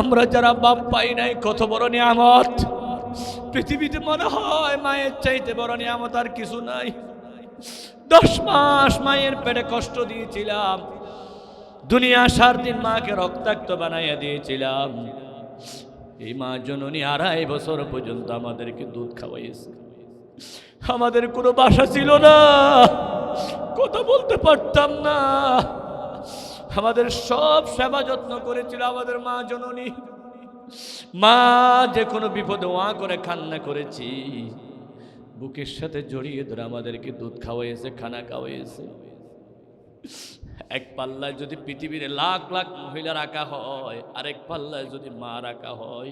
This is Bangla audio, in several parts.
আমরা যারা বাপ পাই নাই কত বড় নিয়ামত। পৃথিবীতে মনে হয় মায়ের চাইতে বড় নিয়ামত আর কিছু নাই। 10 মাস মায়ের পেটে কষ্ট দিয়েছিলাম, দুনিয়া 7 দিন মাকে রক্তাক্ত বানাইয়া দিয়েছিলাম। এই মা জননী 2.5 বছর পর্যন্ত আমাদেরকে দুধ খাওয়াইছে। আমাদের কোনো বাসা ছিল না, কথা বলতে পারতাম না। আমাদের সব সেবা যত্ন করেছিল আমাদের মা জননী। মা যে কোনো বিপদে ওয়া করে কান্না করেছি, বুকের সাথে জড়িয়ে ধরে আমাদেরকে দুধ খাওয়াইছে, খানা খাওয়াইছে। এক পাল্লায় যদি পৃথিবীর লাখ লাখ মহিলা রাখা হয়, আরেক পাল্লায় যদি মা রাখা হয়,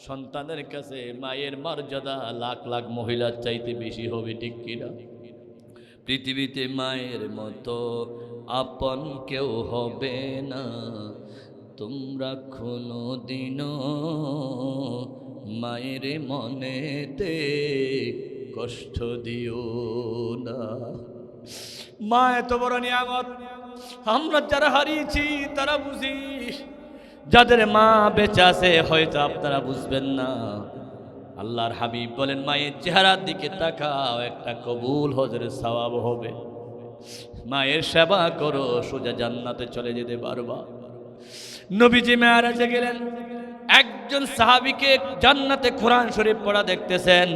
সন্তানের কাছে মায়ের মর্যাদা লাখ লাখ মহিলার চাইতে বেশি হবে, ঠিক কিনা? পৃথিবীতে মায়ের মতো আপন কেউ হবে না, তোমরা কোনোদিনও মায়ের মনেতে কষ্ট দিও না। মা এত বড় নিয়ামত, আমরা যারা হারিয়েছি তারা বুঝি। যাদের মা বেঁচে আছে হয়তো আপনারা বুঝবেন না। আল্লাহর হাবিব বলেন, মায়ের চেহারার দিকে তাকাও, একটা কবুল হজের সওয়াব হবে। মায়ের সেবা করো, সোজা জান্নাতে চলে যেতে পারবা। নবীজি মেরাজে গেলেন, একজন সাহাবীকে জান্নাতে কোরআন শরীফ পড়া দেখতেছেন।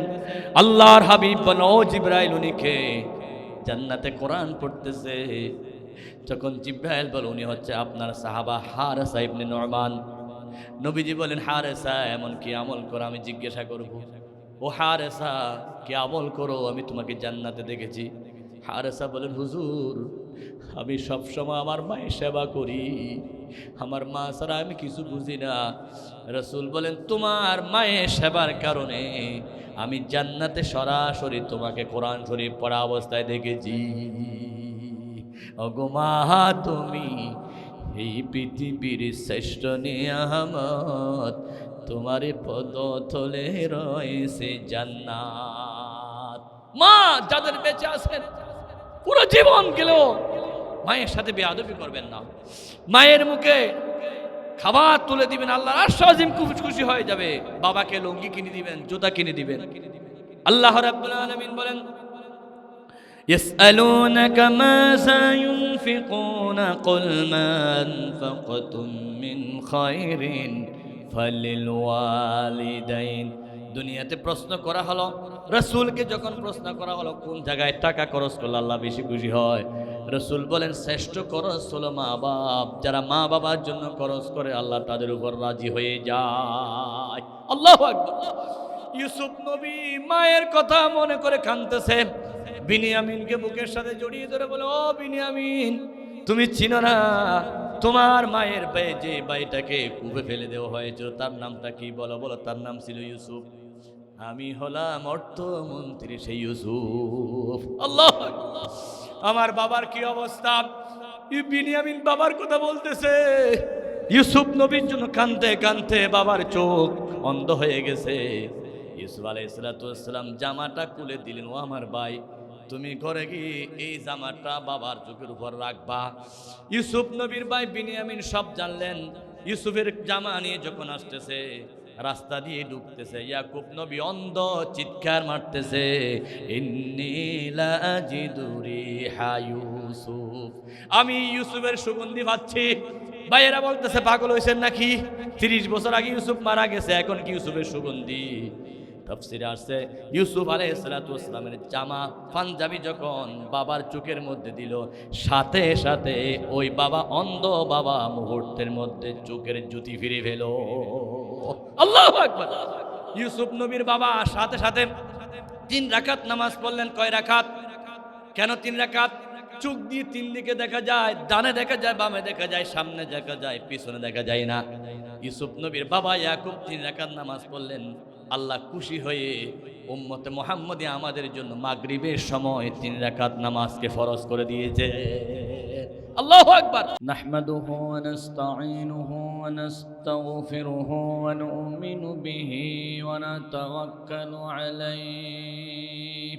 আল্লাহর হাবিব বলেন, ও জিবরাইল, উনিকে জান্নাতে কোরআন পড়তেছে। যখন জিবরাইল বলে, উনি হচ্ছে আপনার সাহাবা হারেসা ইবনে নুরমান। নবীজি বলেন, হারেসা এমন কি আমল করো আমি জিজ্ঞাসা করব? ও হারেসা, কি আমল করো, আমি তোমাকে জান্নাতে দেখেছি। হারেসা বলেন, হুজুর, আমি সবসময় আমার মায়ের সেবা করি, আমার মা ছাড়া আমি কিছু বুঝি না। রাসূল বলেন, তোমার মায়ের সেবার কারণে আমি জান্নাতে সরাসরি তোমাকে কোরআন শরীফ পড়া অবস্থায় দেখেছি। ওগো মা, তুমি এই পৃথিবীর শ্রেষ্ঠ নিয়ামত, তোমার পদতলে রয়েছে জান্নাত। মা যাদের বেঁচে আছেন, পুরো জীবন গেল মায়ের সাথে বেয়াদবি করবেন না। মায়ের মুখে খাবার তুলে দিবেন, আল্লাহর আরশ আজিম খুশি হয়ে যাবে। বাবাকে লুঙ্গি কিনে দিবেন, জুতা কিনে দিবেন। আল্লাহ রাব্বুল আলামিন বলেন, يسألونك ماذا ينفقون قل ما أنفقتم من خير فللوالدين। দুনিয়াতে প্রশ্ন করা হলো, রাসূলকে যখন প্রশ্ন করা হলো কোন জায়গায় টাকা খরচ করলে আল্লাহ বেশি খুশি হয়, রাসূল বলেন, শ্রেষ্ঠ খরচ হলো মা বাপ। যারা মা বাবার জন্য খরচ করে আল্লাহ তাদের উপর রাজি হয়ে যায়। আল্লাহু আকবার। ইউসুফ নবী মায়ের কথা মনে করে কাঁদতেছে। বিনিয়ামিনকে বুকের সাথে জড়িয়ে ধরে বলে, ও বিনিয়ামিন, তুমি চিনো না তোমার মায়ের ভাই যে ভাইটাকে কূপে ফেলে দেওয়া হয়েছিল, তার নামটা কি? বলো বলো। তার নাম ছিল ইউসুফ। আমি হলাম অর্থমন্ত্রী সেই ইউসুফ। আল্লাহ, আমার বাবার কি অবস্থা! বিনিয়ামিন বাবার কথা বলতেছে। ইউসুফ নবীর জন্য কাঁদতে কাঁদতে বাবার চোখ অন্ধ হয়ে গেছে। ইউসুফ আলাইহিস সালাম জামাটা খুলে দিলেন, ও আমার ভাই, তুমি ঘরে গিয়ে এই জামাটা বাবার চোখের উপর রাখবা। ইউসুফ নবীর ভাই বিনিয়ামিন সব জানলেন। ইউসুফের জামা নিয়ে যখন আসতেছে, রাস্তা দিয়ে ঢুকতেছে, ইয়াকুব নবী অন্ধ চিৎকার মারতেছে, ইন্নী লা আজিদু রিহা ইউসুফ, আমি ইউসুফের সুগন্ধি পাচ্ছি। ভাইয়েরা বলতেছে, পাগল হয়েছেন নাকি? 30 বছর আগে ইউসুফ মারা গেছে, এখন কি ইউসুফের সুগন্ধি? তাফসীরে আসছে, ইউসুফ আলাইহিস সালামের জামা পাঞ্জাবি যখন বাবার চোখের মধ্যে দিল, সাথে সাথে ওই বাবা অন্ধ বাবা মুহূর্তের মধ্যে চোখের জ্যোতি ফিরে পেল। আল্লাহু আকবার। ইউসুফ নবীর বাবা সাথে সাথে 3 রাকাত নামাজ পড়লেন। কয় রাকাত? কেন 3 রাকাত? চোখ দিয়ে 3 দিকে দেখা যায়, ডানে দেখা যায়, বামে দেখা যায়, সামনে দেখা যায়, পিছনে দেখা যায় না। ইউসুফ নবীর বাবা ইয়াকুব 3 রাকাত নামাজ পড়লেন। আল্লাহ খুশি হয়ে উম্মতে মুহাম্মদী আমাদের জন্য মাগরিবের সময় 3 রাকাত নামাজকে ফরজ করে দিয়েছে। আল্লাহু আকবার। নাহমাদুহু ওয়া নাস্তাঈনুহু ওয়া নাস্তাগফিরুহু ওয়া নু'মিনু বিহি ওয়া নাতাওয়াক্কালু আলাইহি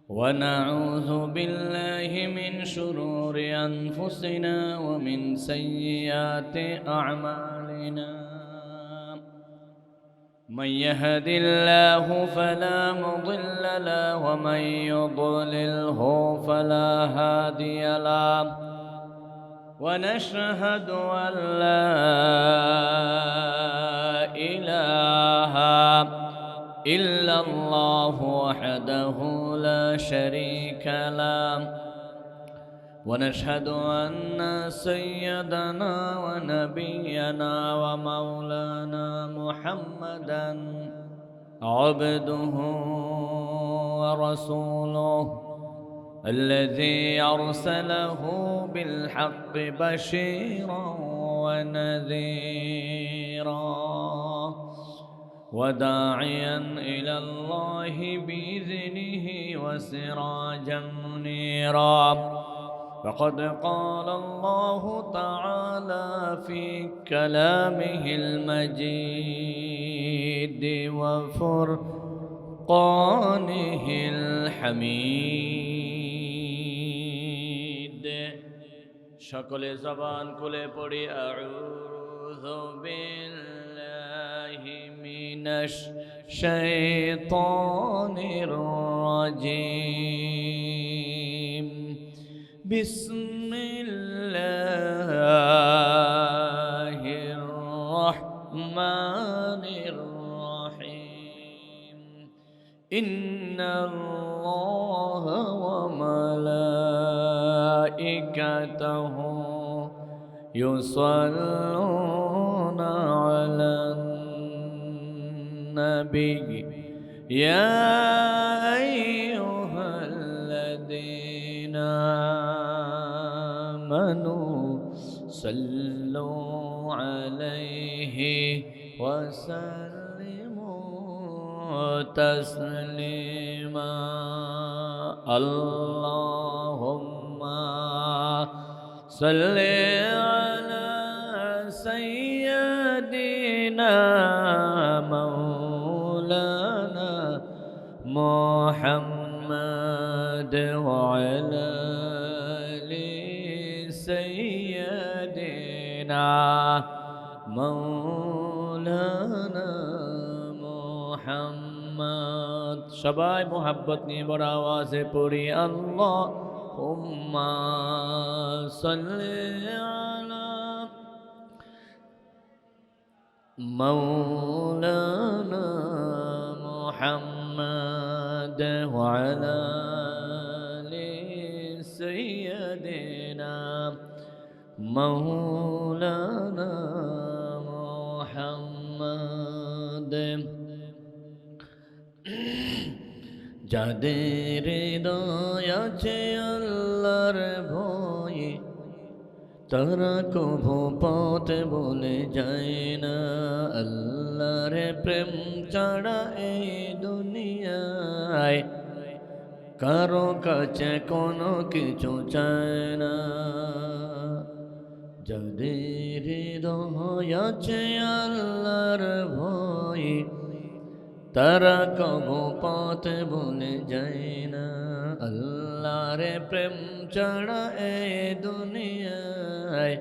ونعوذ بالله من شرور أنفسنا ومن سيئات أعمالنا من يهد الله فلا مضل له ومن يضلله فلا هادي له ونشهد أن لا إله إلا الله وحده لا شريك له ونشهد أن سيدنا ونبينا ومولانا محمدا عبده ورسوله الذي أرسله بالحق بشيرا ونذيرا وداعيا إلى الله بإذنه وسراجا منيرا فقد قال الله تعالى في كلامه المجيد وفرقانه الحميد شكل زبان كل پڑی أعوذ بالله من الشيطان الرجيم بسم الله الرحمن الرحيم إن الله وملائكته يصلون على النبي يا أيها الذين آمنوا صلوا عليه وسلموا تسليما اللهم صل على سيدنا مولانا محمد وعلى آل سيدنا مولانا محمد সবাই মোহাব্বত নিয়ে বড় আওয়াজে পড়ি আল্লাহুম্মা সাল্লি আলা مولانا محمد وعلى آل سيدنا مولانا محمد যাদের হৃদয় আছে আল্লাহর ভয়ে তারা কভু পথ বলে যায় না আল্লাহর প্রেম ছাড়া এই দুনিয়ায় কারো কাছে কোনো কিছু চায় না যাদের হৃদয় আছে আল্লাহর ভয়ে তারা কভু পথ বলে যায় না আল্লাহর প্রেম ছাড়া এই দুনিয়ায়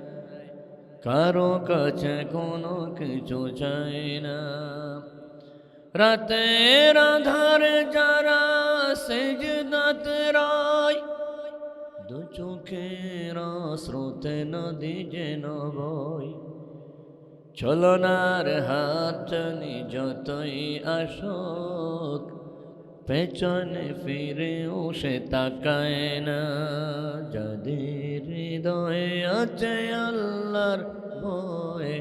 কারো কাছে কোনো কিছু চায় না রাতের আধারে যারা সিজদাতে রায় দু চোখের স্রোতে নদী যেন বয় চলনার হাত টানি যতই আসুক পেছনে ফিরেও সে তাকায় না যাদের হৃদয়ে আছে আল্লাহর ভয়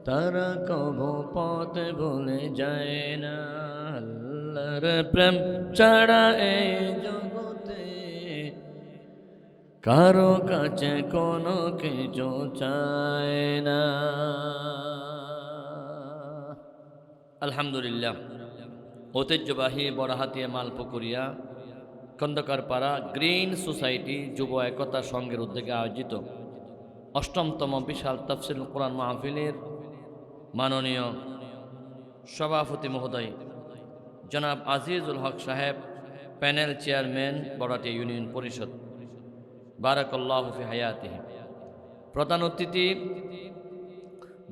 তারা কভু পথ ভুলে যায় না আল্লাহর প্রেম ছাড়া এই জগতে কারো কাছে কোনো কিছু চায় না আলহামদুলিল্লাহ ঐতিহ্যবাহী বড়হাতিয়া মালপুকুরিয়া খন্দকার পাড়া গ্রিন সোসাইটি যুব একতা সংঘের উদ্যোগে আয়োজিত অষ্টমতম বিশাল তাফসিরুল কোরআন মাহফিলের মাননীয় সভাপতি মহোদয় জনাব আজিজুল হক সাহেব প্যানেল চেয়ারম্যান বড়াটি ইউনিয়ন পরিষদ, বারাকাল্লাহু ফি হায়াতিহি। প্রধান অতিথি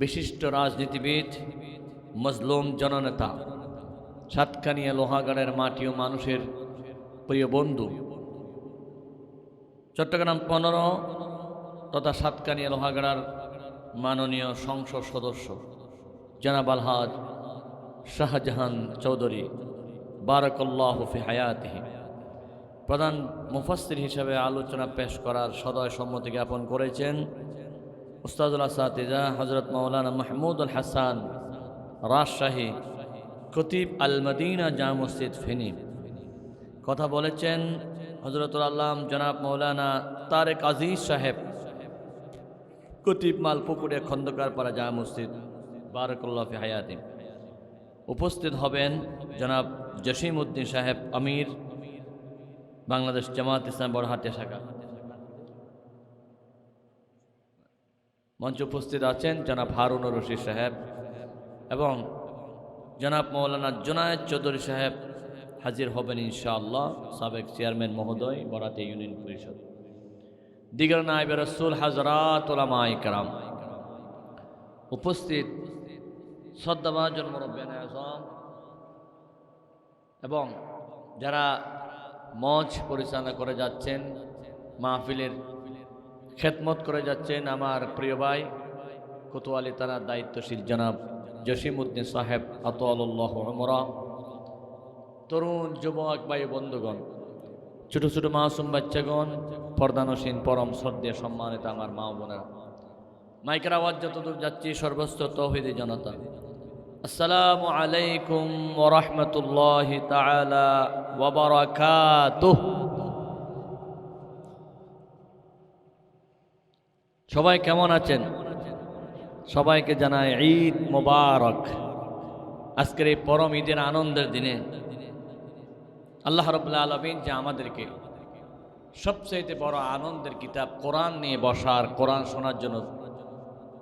বিশিষ্ট রাজনীতিবিদ, মজলুম জননেতা, সাতকানিয়া লোহাগাড়ের মাটি ও মানুষের প্রিয় বন্ধু, চট্টগ্রাম 15 তথা সাতকানিয়া লোহাগাড়ার মাননীয় সংসদ সদস্য জনাব আলহাজ শাহজাহান চৌধুরী, বারাকাল্লাহু ফি হায়াতিহি। প্রধান মুফাসসির হিসেবে আলোচনা পেশ করার সদয় সম্মতি জ্ঞাপন করেছেন উস্তাদুল আসাতিজা হযরত মাওলানা মাহমুদুল হাসান রাজশাহী, খতিব আল মদিনা জামে মসজিদ ফেনী। কথা বলেছেন হযরতুল আল্লাম জনাব মাওলানা তারেক আজিজ সাহেব, খতিব মালপুকুরিয়া খন্দকারপাড়া জামে মসজিদ, বারাকাল্লাহু ফি হায়াতিহি। উপস্থিত হবেন জনাব জসিম উদ্দিন সাহেব, আমির, বাংলাদেশ জামাত ইসলাম বড়হাটিয়া শাখা। মঞ্চে উপস্থিত আছেন জনাব হারুন রশিদ সাহেব এবং জনাব মৌলানা জুনায়েদ চৌধুরী সাহেব হাজির হবেন ইনশাআল্লাহ, সাবেক চেয়ারম্যান মহোদয় বড়াটিয়া ইউনিয়ন পরিষদ। দিগর নায়েবে রাসূল হযরত উলামায়ে কেরাম, উপস্থিত শ্রদ্ধাভাজন মুরব্বিয়ানে আযম এবং যারা মঞ্চ পরিচালনা করে যাচ্ছেন, মাহফিলের খেদমত করে যাচ্ছেন, আমার প্রিয় ভাই কোতোয়ালি থানার দায়িত্বশীল জনাব জসিম উদ্দিন সাহেব আতাল্লাহু উমরা, তরুণ যুবক ভাই বন্ধুগণ, ছোট ছোট মাসুম বাচ্চাগণ, পর্দানসীন পরম শ্রদ্ধেয় সম্মানিত আমার মা বোনেরা, মাইকের আওয়াজ যতদূর যাচ্ছি সর্বস্ত তৌহিদি জনতা, আসসালামু আলাইকুম ওয়া রাহমাতুল্লাহি তাআলা ওয়া বারাকাতুহু। সবাই কেমন আছেন? সবাইকে জানাই ঈদ মোবারক। আজকের এই পরম ঈদের আনন্দের দিনে আল্লাহ রাব্বুল আলামিন যে আমাদেরকে সবচেয়ে বড় আনন্দের কিতাব কোরআন নিয়ে বসার, কোরআন শোনার জন্য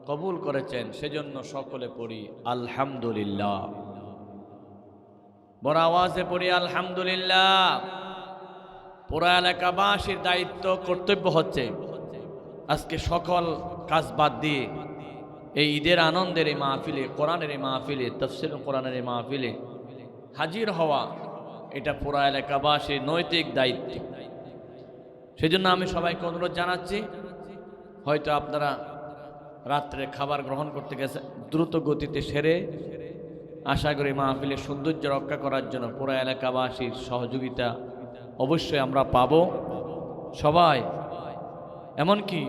কবুল করেছেন, সেজন্য সকলে পড়ি আলহামদুলিল্লাহ। বড় আওয়াজে পড়ি আলহামদুলিল্লাহ। পুরা এলাকাবাসীর দায়িত্ব, কর্তব্য হচ্ছে আজকে সকল কাজ বাদ দিয়ে এই ঈদের আনন্দের এই মাহফিলে, কোরআনের এই মাহফিলে, তাফসীর কোরআনের এই মাহফিলে হাজির হওয়া, এটা পুরা এলাকাবাসীর নৈতিক দায়িত্ব। সেজন্য আমি সবাইকে অনুরোধ জানাচ্ছি, হয়তো আপনারা রাত্রে খাবার গ্রহণ করতে গেছে, দ্রুত গতিতে সেরে আশা করি মাহফিলের সৌন্দর্য রক্ষা করার জন্য পুরা এলাকাবাসীর সহযোগিতা অবশ্যই আমরা পাব। সবাই, এমনকি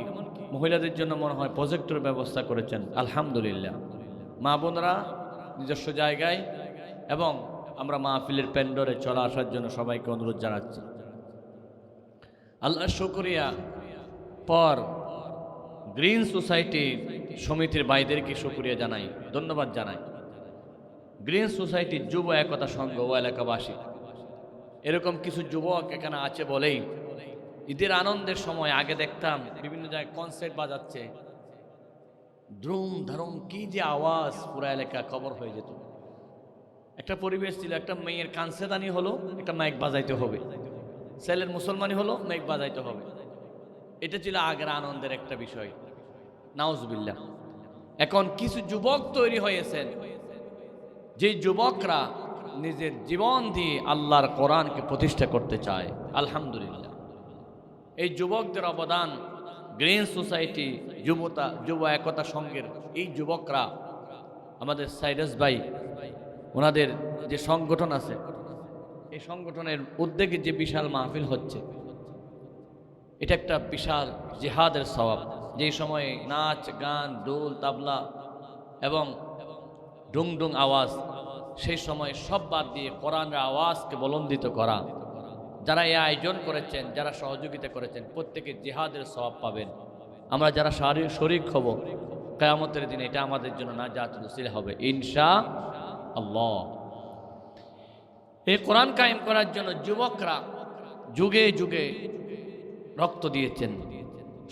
মহিলাদের জন্য মনে হয় প্রজেক্টর ব্যবস্থা করেছেন, আলহামদুলিল্লাহ। মা বোনরা নিজস্ব জায়গায় এবং আমরা মাহফিলের প্যান্ডরে চলে আসার জন্য সবাইকে অনুরোধ জানাচ্ছি। আল্লাহ শুকরিয়া পর গ্রিন সোসাইটি সমিতির ভাইদেরকে শুকরিয়া জানাই, ধন্যবাদ জানাই। গ্রিন সোসাইটি যুব একতা সংঘ ও এলাকাবাসী, এরকম কিছু যুবক এখানে আছে বলেই ঈদের আনন্দের সময় আগে দেখতাম বিভিন্ন জায়গায় কনসার্ট বাজাচ্ছে, দ্রুম ধারুম কি যে আওয়াজ, পুরা এলাকা খবর হয়ে যেত। একটা পরিবেশ ছিল, একটা মেয়ের কানসেদানি হলো, একটা মাইক বাজাইতে হবে, ছেলের মুসলমানি হলো, মাইক বাজাইতে হবে। এটা ছিল আগের আনন্দের একটা বিষয়। নাউজুবিল্লাহ। এখন কিছু যুবক তৈরি হয়েছেন, যে যুবকরা নিজের জীবন দিয়ে আল্লাহর কোরআনকে প্রতিষ্ঠা করতে চায়, আলহামদুলিল্লাহ। এই যুবকদের অবদান, গ্রিন সোসাইটি যুব একতা সংঘের এই যুবকরা, আমাদের সাইরাস ভাই, ওনাদের যে সংগঠন আছে, এই সংগঠনের উদ্যোগে যে বিশাল মাহফিল হচ্ছে, এটা একটা বিশাল জিহাদের সওয়াব। যেই সময়ে নাচ গান, ঢোল তাবলা এবং ডুং ডুং আওয়াজ, সেই সময় সব বাদ দিয়ে কোরআনের আওয়াজকে বুলন্দিত করা। যারা এই আয়োজন করেছেন, যারা সহযোগিতা করেছেন, প্রত্যেকে জিহাদের সওয়াব পাবেন। আমরা যারা শরীক হব কিয়ামতের দিনে, এটা আমাদের জন্য নাজাতুল ওসিলা হবে ইনশাআল্লাহ। এই কোরআন কায়েম করার জন্য যুবকরা যুগে যুগে রক্ত দিয়েছেন,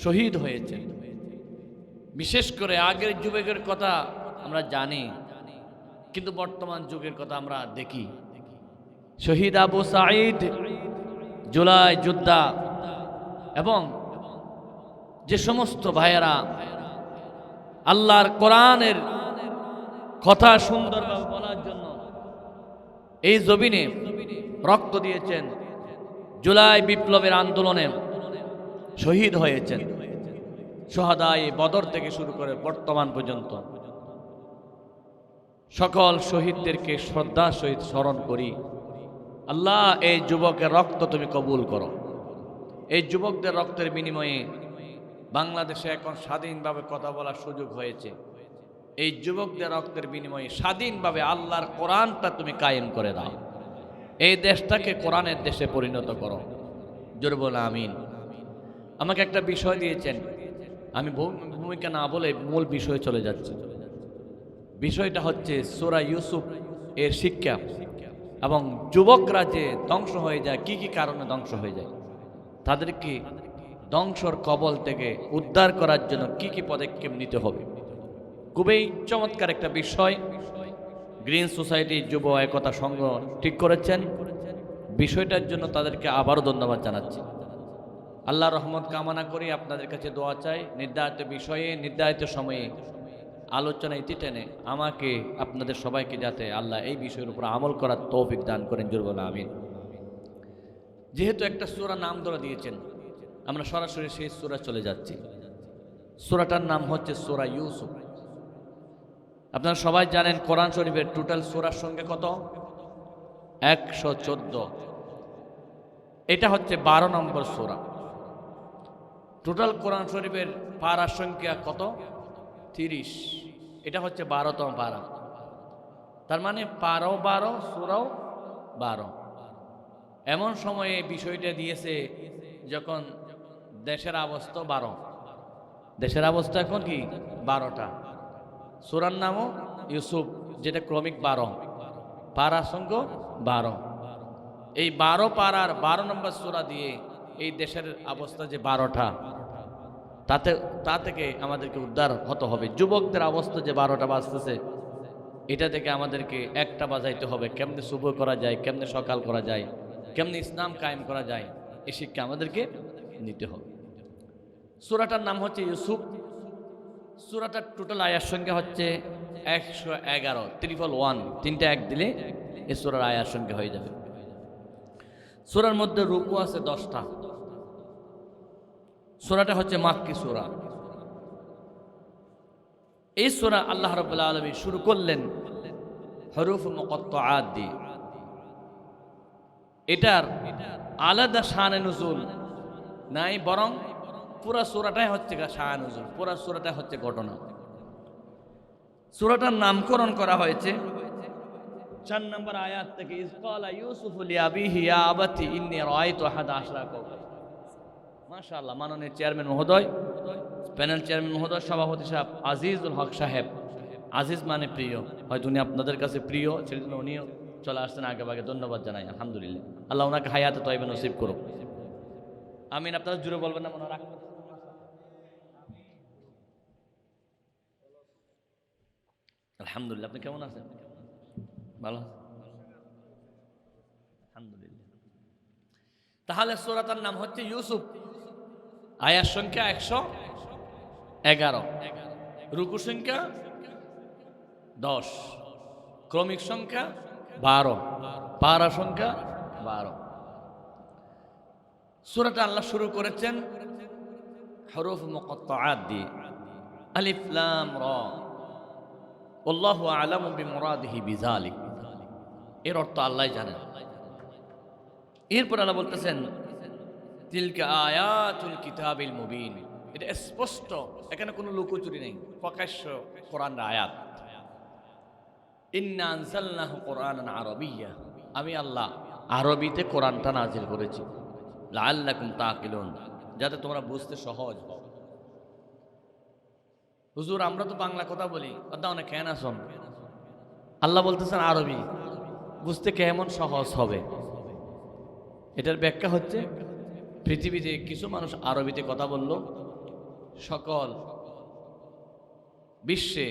শহীদ হয়েছেন। বিশেষ করে আগের যুগের কথা আমরা জানি, কিন্তু বর্তমান যুগের কথা আমরা দেখি। শহীদ আবু সাঈদ জুলাই যোদ্ধা এবং যে সমস্ত ভাইয়েরা আল্লাহর কোরআনের কথা সুন্দরভাবে বলার জন্য এই জমিনে রক্ত দিয়েছেন, জুলাই বিপ্লবের আন্দোলনে শহীদ হয়েছেন, শহাদায়ে বদর থেকে শুরু করে বর্তমান পর্যন্ত সকল শহীদদেরকে শ্রদ্ধার সহিত স্মরণ করি। আল্লাহ, এই যুবকের রক্ত তুমি কবুল করো। এই যুবকদের রক্তের বিনিময়ে বাংলাদেশে এখন স্বাধীনভাবে কথা বলার সুযোগ হয়েছে। এই যুবকদের রক্তের বিনিময়ে স্বাধীনভাবে আল্লাহর কোরআনটা তুমি কায়েম করে দাও। এই দেশটাকে কোরআনের দেশে পরিণত করো। জোরে বলো আমিন। আমাকে একটা বিষয় দিয়েছেন, আমি ভূমিকা না বলে মূল বিষয়ে চলে যাচ্ছি। বিষয়টা হচ্ছে সূরা ইউসুফ এর শিক্ষা এবং যুবকরা যে ধ্বংস হয়ে যায়, কি কি কারণে ধ্বংস হয়ে যায়, তাদেরকে ধ্বংসর কবল থেকে উদ্ধার করার জন্য কি কি পদক্ষেপ নিতে হবে। খুবই চমৎকার একটা বিষয় গ্রিন সোসাইটি যুব একতা সংঘ ঠিক করেছেন। বিষয়টার জন্য তাদেরকে আবারও ধন্যবাদ জানাচ্ছি। আল্লাহর রহমত কামনা করি, আপনাদের কাছে দোয়া চাই, নির্ধারিত বিষয়ে নির্ধারিত সময়ে আলোচনা ইতি টেনে আমাকে আপনাদের সবাইকে যাতে আল্লাহ এই বিষয়ের উপর আমল করার তৌফিক দান করেন। জোরে বলো আমিন। যেহেতু একটা সূরা নাম ধরে দিয়েছেন, আমরা সরাসরি সেই সূরা চলে যাচ্ছি। সূরাটার নাম হচ্ছে সূরা ইউসুফ। আপনারা সবাই জানেন কোরআন শরীফের টোটাল সূরার সংখ্যা কত? 114। এটা হচ্ছে 12 নম্বর সূরা। টোটাল কোরআন শরীফের পারার সংখ্যা কত? 30। এটা হচ্ছে 12তম পারা। তার মানে পারাও 12, সূরাও 12। এমন সময়ে বিষয়টা দিয়েছে যখন দেশের অবস্থা 12। দেশের অবস্থা এখন কি 12টা। সূরার নামও ইউসুফ, যেটা ক্রমিক 12, পারার সংখ্যা 12। এই 12 পারার 12 নম্বর সূরা দিয়ে এই দেশের অবস্থা যে 12টা, তা থেকে আমাদেরকে উদ্ধার হতে হবে। যুবকদের অবস্থা যে 12টা বাজতেছে, এটা থেকে আমাদেরকে একটা বাজাইতে হবে। কেমনে সুবহ করা যায়, কেমনে সকাল করা যায়, কেমনে ইসলাম কায়েম করা যায়, এই শিক্ষা আমাদেরকে নিতে হবে। সূরাটার নাম হচ্ছে ইউসুফ। সূরাটার টোটাল আয়ার সংখ্যা হচ্ছে 111, 111, 3টা 1 দিলে এই সূরার আয়ার সংখ্যা হয়ে যাবে। সূরার মধ্যে রুকু আছে 10টা। সূরাটা হচ্ছে মাক্কি সূরা। এই সূরা আল্লাহ রাব্বুল আলামিন শুরু করলেন হরুফ মুকাত্তাআত দিয়ে। এটার আলাদা শানে নুজুল নাই, বরং পুরা সূরাটাই হচ্ছে শানে নুজুল, পুরা সূরাটাই হচ্ছে ঘটনা। সূরাটার নামকরণ করা হয়েছে 4 নম্বর আয়াত থেকে, ইয ক্বালা ইউসুফু লিআবিহি ইয়া আবাতি ইন্নী রাআইতু আহাদা আশরা কাওকাবা। মাশাআল্লাহ, মাননীয় চেয়ারম্যান মহোদয়, প্যানেল চেয়ারম্যান মহোদয়, সভাপতি সাহেব আজিজুল হক সাহেব, আজিজ মানে প্রিয়, হয়তো উনি আপনাদের কাছে প্রিয়, সেজন্য উনিও চলে আসছেন আগে ভাগে। ধন্যবাদ জানাই, আলহামদুলিল্লাহ। আল্লাহ ওনাকে হায়াতে তয়্যিবা নসিব করুক। আমিন। আপনারা জুড়ে বলবেন না মনে রাখবেন। আলহামদুলিল্লাহ। আপনি কেমন আছেন? ভালো, আলহামদুলিল্লাহ। তাহলে সূরাটার নাম হচ্ছে ইউসুফ। আয়ার সংখ্যা 111, রুকু সংখ্যা 10, ক্রমিক সংখ্যা 12, পারা সংখ্যা 12। সূরাটা আল্লাহ শুরু করেছেন হরফ মুকাত্তাআত দিয়ে, আলিফ লাম রা, আল্লাহু আ'লামু বিমুরাদিহি বিযালিক। এর অর্থ আল্লাহ জানেন। এরপর আল্লাহ বলতেছেন তিলকা আয়াতুল কিতাবিল মুবিন। এটা স্পষ্ট, এখানে কোনো লুকোচুরি নেই, প্রকাশ্য কোরআনের আয়াত। ইন্না আনজালনাহু কুরআনান আরাবিয়্যা, আমি আল্লাহ আরবিতে কোরআনটা নাজিল করেছি, লাআল্লাকুম তাকিলুন, যাতে তোমরা বুঝতে সহজ হও। হুজুর, আমরা তো বাংলা কথা বলি, কথা অনেক কেন আসন। আল্লাহ বলতেছেন আরবি, বুঝতে কেমন সহজ হবে। এটার ব্যাখ্যা হচ্ছে পৃথিবীতে কিছু মানুষ আরবিতে কথা বলল, সকল বিশ্বে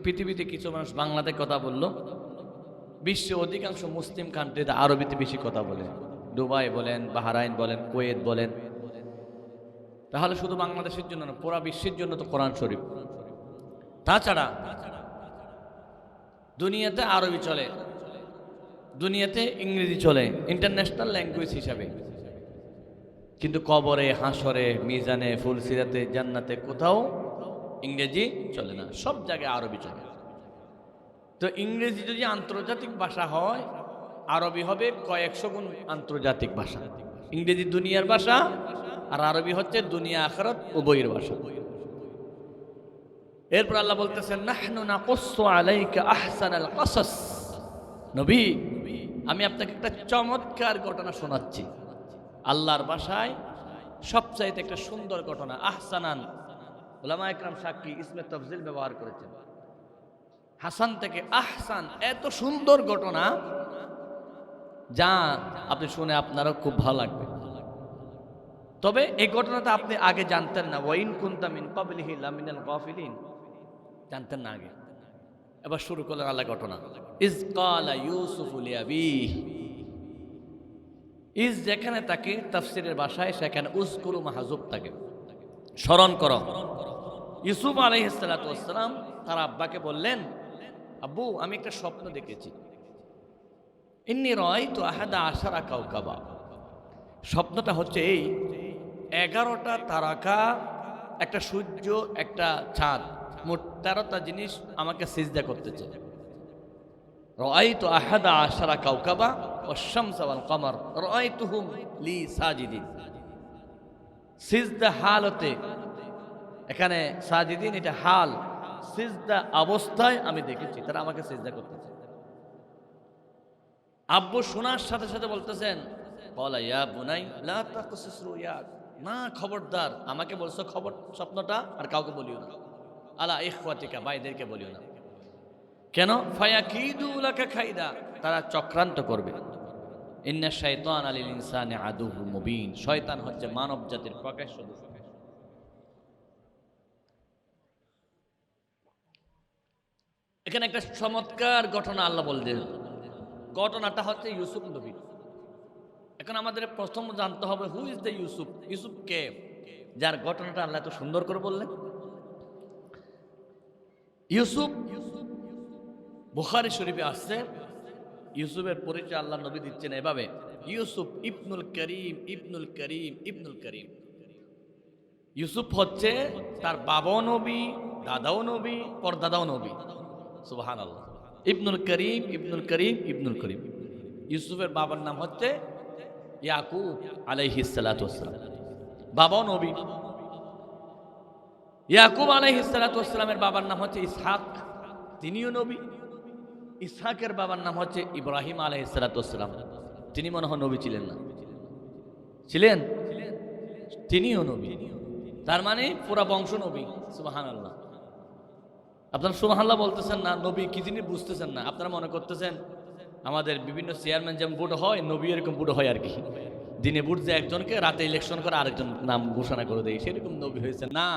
পৃথিবীতে কিছু মানুষ বাংলাতে কথা বলল, বিশ্বে অধিকাংশ মুসলিম কান্ট্রিতে আরবিতে বেশি কথা বলে। দুবাই বলেন, বাহরাইন বলেন, কুয়েত বলেন। তাহলে শুধু বাংলাদেশের জন্য না, পুরা বিশ্বের জন্য তো কোরআন শরীফ। তাছাড়া দুনিয়াতে আরবি চলে, দুনিয়াতে ইংরেজি চলে ইন্টারন্যাশনাল ল্যাঙ্গুয়েজ হিসাবে, কিন্তু কবরে, হাসরে, মিজানে, ফুলসিরাতে, জান্নাতে কোথাও ইংরেজি চলে না, সব জায়গায় আরবি চলে। তো ইংরেজি যদি আন্তর্জাতিক ভাষা হয়, আরবি হবে কয়েকশো গুণ আন্তর্জাতিক ভাষা। ইংরেজি দুনিয়ার ভাষা, আর আরবি হচ্ছে দুনিয়া আখিরাত উভয়ের ভাষা। এরপর আল্লাহ বলতেছেন, নাহনু নাকুসসু আলাইকা আহসানাল কসস। নবী, আমি আপনাকে একটা চমৎকার ঘটনা শোনাচ্ছি, আল্লাহর ভাষায় সবচাইতে একটা সুন্দর ঘটনা। আহসানান, উলামা ইকরাম সাক্ষী, ইসমে তাফজিল ব্যবহার করেছেন। হাসান থেকে আহসান, এত সুন্দর ঘটনা যা আপনি শুনে আপনারও খুব ভালো লাগবে। তবে এই ঘটনাটা আপনি আগে জানতেন না। ওয়াইন কুনতা মিন ক্বাবলিহি লামিনাল গাফিলিন, জানতেন না আগে। এবার শুরু করলেন আল্লাহ ঘটনা। ইজ ক্বালা ইউসুফু লিআবিহি, ইজ যেখানে তাকে তাফসীরের ভাষায়, সেখানে উযকুরু মাহযুব থাকে, স্মরণ করো। ইউসুফ আলাইহিস সালাতু ওয়াস সালাম তার আব্বাকে বললেন, আব্বু, আমি একটা স্বপ্ন দেখেছি। ইন্নী রাআইতু আহাদা আশারা কাওকাবা। স্বপ্নটা হচ্ছে এই, 11টা তারকা, একটা সূর্য, একটা চাঁদ, মোট 13টা জিনিস আমাকে সিজদা করতেছে। রাআইতু আহাদা আশারা কাওকাবা ওয়াশ-শামসা ওয়াল কমার রাআইতুহুম লি সাজিদিন। সিজদা হালতে, এখানে সাজিদিন এটা হাল, সিজদা অবস্থায় আমি দেখেছি তারা আমাকে সিজদা করতেছে। আব্বু শোনার সাথে সাথে বলতেছেন, ক্বালা ইয়া বুনাই লা তাকসিস রুয়াক, না খবরদার, আমাকে বলছো খবর, স্বপ্নটা আর কাউকে বলিও না। আলা ইখওয়াতিকা, ভাইদেরকে বলিও না। কেন? ফায়াকিদু লাকা খাইদা, তারা চক্রান্ত করবে। ইন্না শাইতানা লিল ইনসানি আদুউম মুবিন, শয়তান হচ্ছে মানব জাতির প্রকাশ্য দুশমন। এখানে একটা চমৎকার ঘটনা আল্লাহ বললেন। ঘটনাটা হচ্ছে ইউসুফ নবী। এখন আমাদের প্রথম জানতে হবে, who is the Yusuf? Yusuf কে, যার ঘটনাটা আল্লাহ এত সুন্দর করে বললেন? ইউসুফ, বুখারী শরীফে আসছে, ইউসুফের পরিচয় আল্লাহ নবী দিচ্ছেন এভাবে, ইউসুফ ইবনুল করিম, ইবনুল করিম, ইবনুল করিম। ইউসুফ হচ্ছে তার বাবাও নবী, দাদাও নবী, পরদাদাও নবী। সুবহানাল্লাহ। ইবনুল করিম, ইবনুল করিম, ইবনুল করিম। ইউসুফের বাবার নাম হচ্ছে ইয়াকুব আলাইহিস সালাতু ওয়াস সালাম, বাবাও নবী। ইয়াকুব আলাইহিস সালাতু ওয়াস সালামের বাবার নাম হচ্ছে ইসহাক, তিনিও নবী। ইসহাকের বাবার নাম হচ্ছে ইব্রাহিম আলাইহিস সালাতু ওয়াস সালাম, তিনি মনে হয় নবী ছিলেন না? ছিলেন, তিনিও নবী। তার মানে পুরা বংশ নবী। সুবহানাল্লাহ। আপনারা সুবহানাল্লাহ বলতেছেন না, নবী কি জিনিস বুঝতেছেন না। আপনারা মনে করতেছেন আমাদের বিভিন্ন চেয়ারম্যান যেমন ভোট হয়, নবী এরকম ভোট হয় আর কি। দিনে ভোট যে একজনকে, রাতে ইলেকশন করে আরেকজন নাম ঘোষণা করে দেয়, সেরকম নবী হয়েছে না।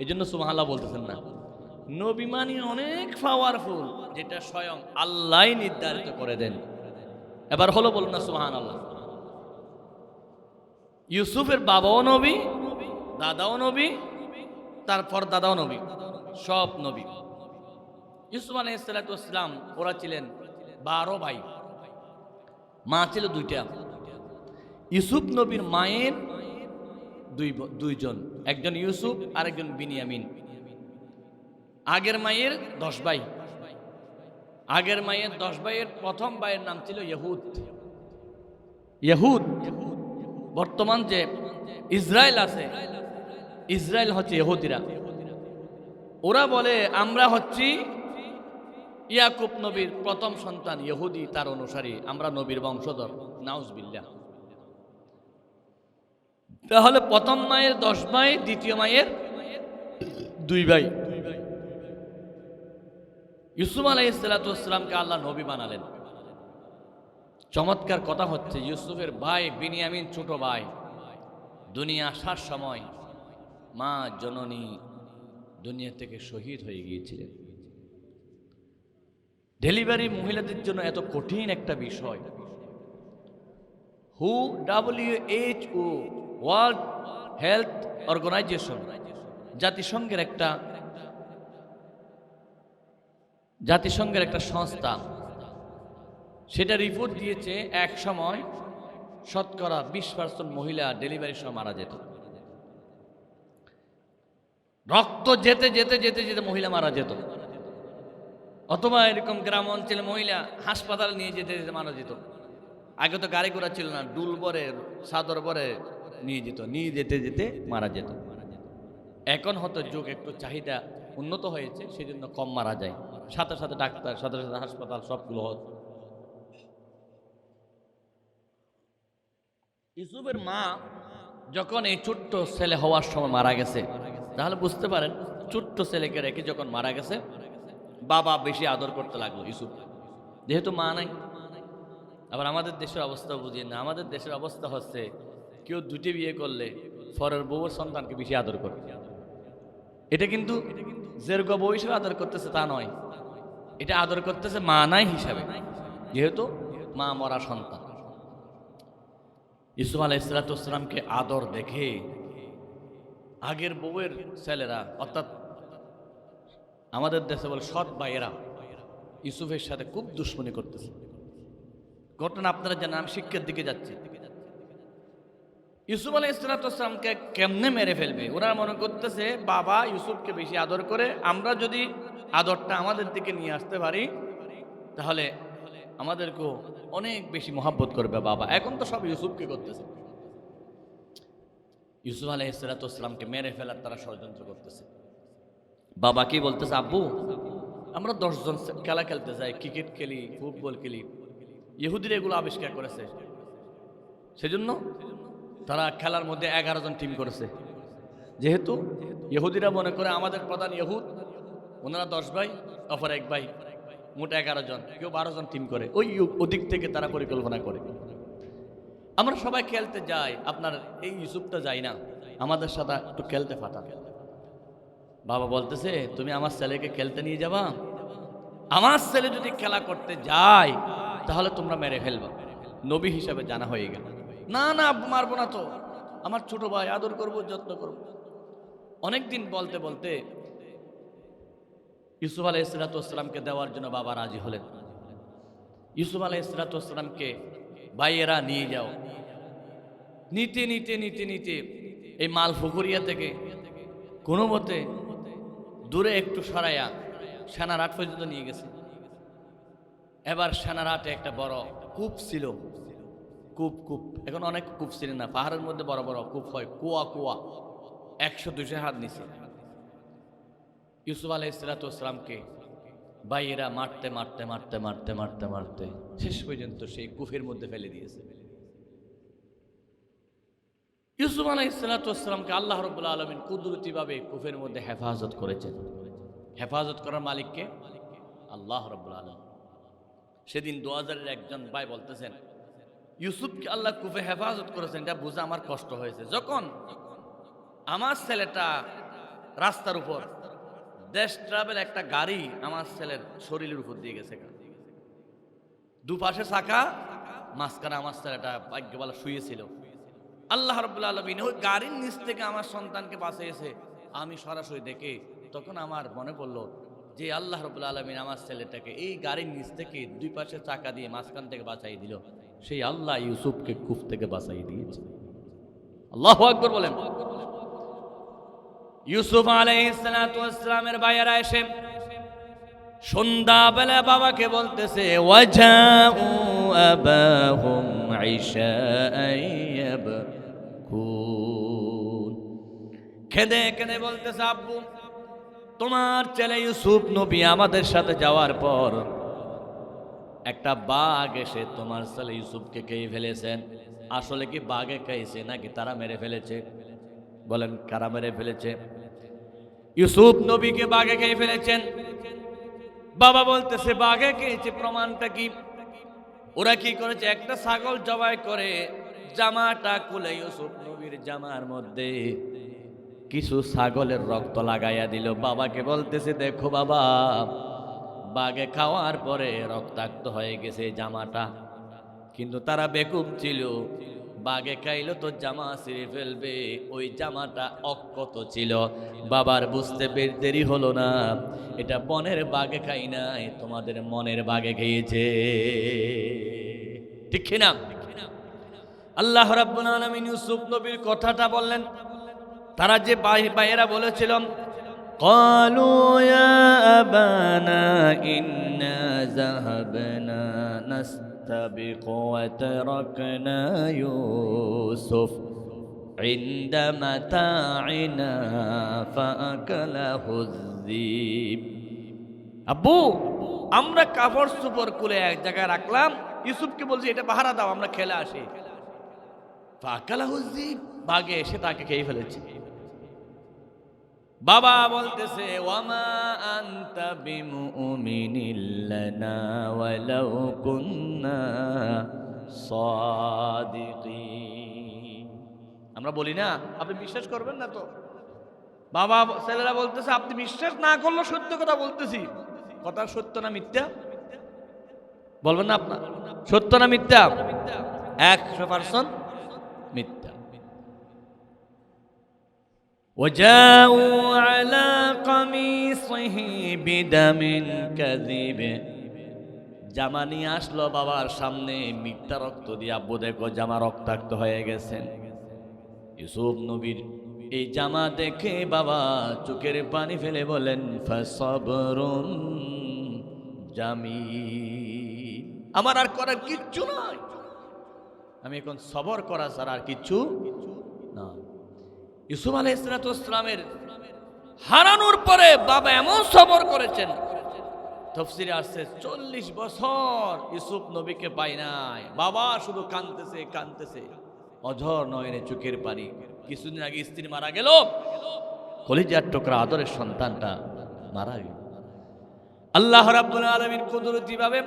এই জন্য সুবহানাল্লাহ বলতেছেন না। নবী মানে অনেক পাওয়ারফুল, যেটা স্বয়ং আল্লাহ নির্ধারিত করে দেন। এবার হলো বলুন না সুবহানাল্লাহ। ইউসুফের বাবাও নবী, দাদাও নবী, তারপর দাদাও নবী, সব নবী। ইউসুফ আলাইহিস সালাতু ওয়াস সালাম, ওরা ছিলেন 12 ভাই, মা ছিল 2টা। ইউসুফ নবীর মায়ের দুইজন, একজন ইউসুফ আর একজন বিনিয়ামিন। আগের মায়ের 10 ভাই, আগের মায়ের 10 ভাইয়ের প্রথম ভাইয়ের নাম ছিল ইহুদ। ইহুদ, বর্তমান যে ইসরায়েল আছে, ইসরায়েল হচ্ছে ইহুদিরা। ওরা বলে আমরা হচ্ছি ইয়াকুব নবীর প্রথম সন্তান, ইহুদি তার অনুসারী, আমরা নবীর বংশধর। নাউজুবিল্লাহ। তাহলে প্রথম মায়ের 10 ভাই, দ্বিতীয় মায়ের 2 ভাই। ইউসুফ আলাইহিস সালাতু ওয়াস সালামকে আল্লাহ নবী বানালেন। চমৎকার কথা হচ্ছে, ইউসুফের ভাই বিনিয়ামিন, ছোট ভাই, দুনিয়া আসার সময় মা জননী দুনিয়া থেকে শহীদ হয়ে গিয়েছিলেন। ডেলিভারি মহিলাদের জন্য এত কঠিন একটা বিষয়। WHO ওয়ার্ল্ড হেলথ অর্গানাইজেশন, জাতিসংঘের একটা সংস্থা, সেটা রিপোর্ট দিয়েছে এক সময় শতকরা 20% মহিলা ডেলিভারির সময় মারা যেত। রক্ত যেতে যেতে যেতে যেতে মহিলা মারা যেত, অথবা এরকম গ্রাম অঞ্চলে মহিলা হাসপাতালে নিয়ে যেতে যেতে মারা যেত। আগে তো গাড়ি ঘোড়া ছিল না, ডুল বরে চাদর বরে নিয়ে যেতে যেতে মারা যেত। এখন হয়তো যুগ একটু চাহিদা উন্নত হয়েছে, সেজন্য কম মারা যায়, সাথে সাথে ডাক্তার, সাথে সাথে হাসপাতাল সবগুলো হতো। ইউসুফের মা যখন এই ছোট্ট ছেলে হওয়ার সময় মারা গেছে, তাহলে বুঝতে পারেন ছোট্ট ছেলেকে রেখে যখন মারা গেছে, বাবা বেশি আদর করতে লাগলো ইউসুফ, যেহেতু মা নাই। আবার আমাদের দেশের অবস্থা বুঝিয়ে না, আমাদের দেশের অবস্থা হচ্ছে কেউ দুটি বিয়ে করলে পরের বউর সন্তানকে বেশি আদর করে। এটা কিন্তু যেরকম বউ হিসেবে আদর করতেছে তা নয়, এটা আদর করতেছে মা নাই হিসাবে, যেহেতু মা মরা সন্তান। ইউসুফ আলাইহিসসালামকে আদর দেখে আগের বউয়ের ছেলেরা, অর্থাৎ আমাদের দেশে বলে সৎ ভাইয়েরা, ইউসুফের সাথে খুব দুশ্মনী করতেছে। ঘটনা আপনারা জানেন, আমি শিক্ষার দিকে যাচ্ছি। ইউসুফ আলাইহিসসালামকে কেমনে মেরে ফেলবে, ওরা মনে করতেছে বাবা ইউসুফকে বেশি আদর করে, আমরা যদি আদরটা আমাদের দিকে নিয়ে আসতে পারি তাহলে আমাদেরকেও অনেক বেশি মহাব্বত করবে বাবা। এখন তো সব ইউসুফকে করতেছে। ইউসুফ আলাইহিসসালামকে মেরে ফেলার তারা ষড়যন্ত্র করতেছে। বাবা কি বলতেছে, আব্বু আমরা 10 জন খেলা খেলতে যাই, ক্রিকেট খেলি, ফুটবল খেলি। ইহুদিরা এগুলো আবিষ্কার করেছে, সেজন্য তারা খেলার মধ্যে 11 জন টিম করেছে। যেহেতু ইহুদিরা মনে করে আমাদের প্রধান ইহুদ, ওনারা 10 ভাই, অপর 1 ভাই, মোট 11 জন, কেউ 12 জন টিম করে। ওদিক থেকে তারা পরিকল্পনা করে। আমরা সবাই খেলতে যাই, আপনার এই ইউসুফটা যাই না, আমাদের সাথে একটু খেলতে ফাটা। বাবা বলতেছে, তুমি আমার ছেলেকে খেলতে নিয়ে যাবা? আমার ছেলে যদি খেলা করতে যায় তাহলে তোমরা মেরে ফেলবা। নবী হিসাবে জানা হয়ে গেল। না না মারবো না তো, আমার ছোট ভাই, আদর করবো, যত্ন করবো। অনেকদিন বলতে বলতে ইউসুফ আলাইহিসসালামকে দেওয়ার জন্য বাবা রাজি হলেন। ইউসুফ আলাইহিসসালামকে ভাইয়েরা নিয়ে যাও। নিতে নিতে নিতে নিতে এই মালফুকুরিয়া থেকে কোনো মতে দূরে একটু সরাইয়া সেনারাট পর্যন্ত নিয়ে গেছে। এবার সেনারাটে একটা বড় কূপ ছিল, কূপ এখন অনেক কূপ ছিল না, পাহাড়ের মধ্যে বড় বড় কূপ হয়, কুয়া 100-200 হাত নিচে। ইউসুফ আলাইহিসসালামকে ভাইয়েরা মারতে মারতে মারতে মারতে মারতে মারতে শেষ পর্যন্ত সেই কূপের মধ্যে ফেলে দিয়েছে। ইউসুফ আলাইহিসসালামকে আল্লাহ রাব্বুল আলামিন কুদরতিভাবে কূপের মধ্যে হেফাজত করেছেন। হেফাজত করার মালিককে আল্লাহ রাব্বুল আলামিন। সেদিন 2000-এর একজন ভাই বলতেছেন, ইউসুফকে আল্লাহ কূপে হেফাজত করেছেন, এটা বুঝে আমার কষ্ট হয়েছে। যখন আমার ছেলেটা রাস্তার উপর দেশ ট্রাভেল একটা গাড়ি আমার ছেলের শরীরের উপর দিয়ে গেছে, দুপাশে চাকা, মাঝখানে আমার ছেলেটা ভাগ্যবালা শুয়েছিল। আল্লাহ রাব্বুল আলামিন ওই গাড়ির নিচ থেকে আমার সন্তানকে বাঁচিয়েছে। আমি সরাসরি দেখে তখন আমার মনে পড়লো যে আল্লাহ রাব্বুল আলামিন আমার ছেলেটাকে এই গাড়ির নিচ থেকে দুই পাশে চাকা দিয়ে মাঝখান থেকে বাঁচাই দিল, সেই আল্লাহ ইউসুফকে কূপ থেকে বাঁচাই দিয়েছে। আল্লাহু আকবার বলেন। ইউসুফ আলাইহিসসালামের ভাইয়েরা এসে সন্ধ্যাবেলা বাবাকে বলতেছে, ওয়াজাউ আবাহুম ইশাআন, কেঁদে কেঁদে বলতেছে, আব্বু তোমার ছেলে ইউসুফ নবী আমাদের সাথে যাওয়ার পর একটা বাঘ এসে তোমার ছেলে ইউসুফকে খেয়ে ফেলেছেন। আসলে কি বাঘে খাইছে নাকি তারা মেরে ফেলেছে? বলেন কারা মেরে ফেলেছে? ইউসুফ নবীকে বাঘে খেয়ে ফেলেছেন। বাবা বলতেছে বাঘে খেয়েছে, প্রমাণটা কি? ওরা কি করেছে, একটা ছাগল জবাই করে জামাটা খুলে ইউসুফ নবীর জামার মধ্যে কিছু ছাগলের রক্ত লাগাইয়া দিল। বাবাকে বলতেছে, দেখো বাবা, বাঘে খাওয়ার পরে রক্তাক্ত হয়ে গেছে জামাটা। কিন্তু তারা বেকুব ছিল, বাঘে খাইলো তো জামা ছিঁড়ে ফেলবে, ওই জামাটা অক্ষত ছিল। বাবার বুঝতে বের দেরি হলো না, এটা বনের বাঘে খাই নাই, তোমাদের মনের বাঘে খেয়েছে। ঠিক কিনা? আল্লাহ রাব্বুল আলামিন ইউসুফ নবীর কথাটা বললেন। তারা যে ভাইয়েরা বলেছিল, ক্বালু ইয়া আবানা ইন্না যাহাবনা নাস্তাবিকু ওয়া তারাকনা ইউসুফ ইনদা মাতাইনা ফাআকালাহু যিব। আব্বু, আমরা কাপড় চোপড় খুলে এক জায়গায় রাখলাম, ইউসুফকে বলছি এটা পাহারা দাও, আমরা খেলে আসি। ফাআকালাহু যিব, বাঘে এসে তাকে খেয়ে ফেলেছে। বাবা বলতেছে, ওয়ামা আনতা বিমুমিনিল লানা ওয়ালাউ কুন্না সাদিকিন। আমরা বলি না আপনি বিশ্বাস করবেন না তো? বাবা ছেলেরা বলতেছে আপনি বিশ্বাস না করলেও সত্য কথা বলতেছি। কথা সত্য না মিথ্যা বলবেন না? আপনার সত্য না মিথ্যা? 100% মিথ্যা। وجاءوا على قميصه بدم كذب। জামা নিয়ে আসলো বাবার সামনে মিথ্যা রক্ত দিয়ে। আব্বু দেখো জামা রক্তাক্ত হয়ে গেছেন। ইউসুফ নবীর এই জামা দেখে বাবা চোখের পানি ফেলে বলেন, ফাসবরুন জামিল। আমার আর করার কিচ্ছু নাই, আমি এখন সবর করা ছাড়া আর কিচ্ছু না। ইউসুফ আলাইহিস সালামের হারানোর পরে বাবা এমন সবর করেছেন, তাফসীরে আসছে 40 বছর ইউসুফ নবীকে পাই নাই। বাবা শুধু কাঁদতেছে কাঁদতেছে, অঝর নয়নে চোখের পানি। কিছুদিন আগে স্ত্রী মারা গেল, কলিজার টুকরা আদরের সন্তানটা মারা গেল। আল্লাহ রাব্বুল আলামিন কুদরতি ভাবে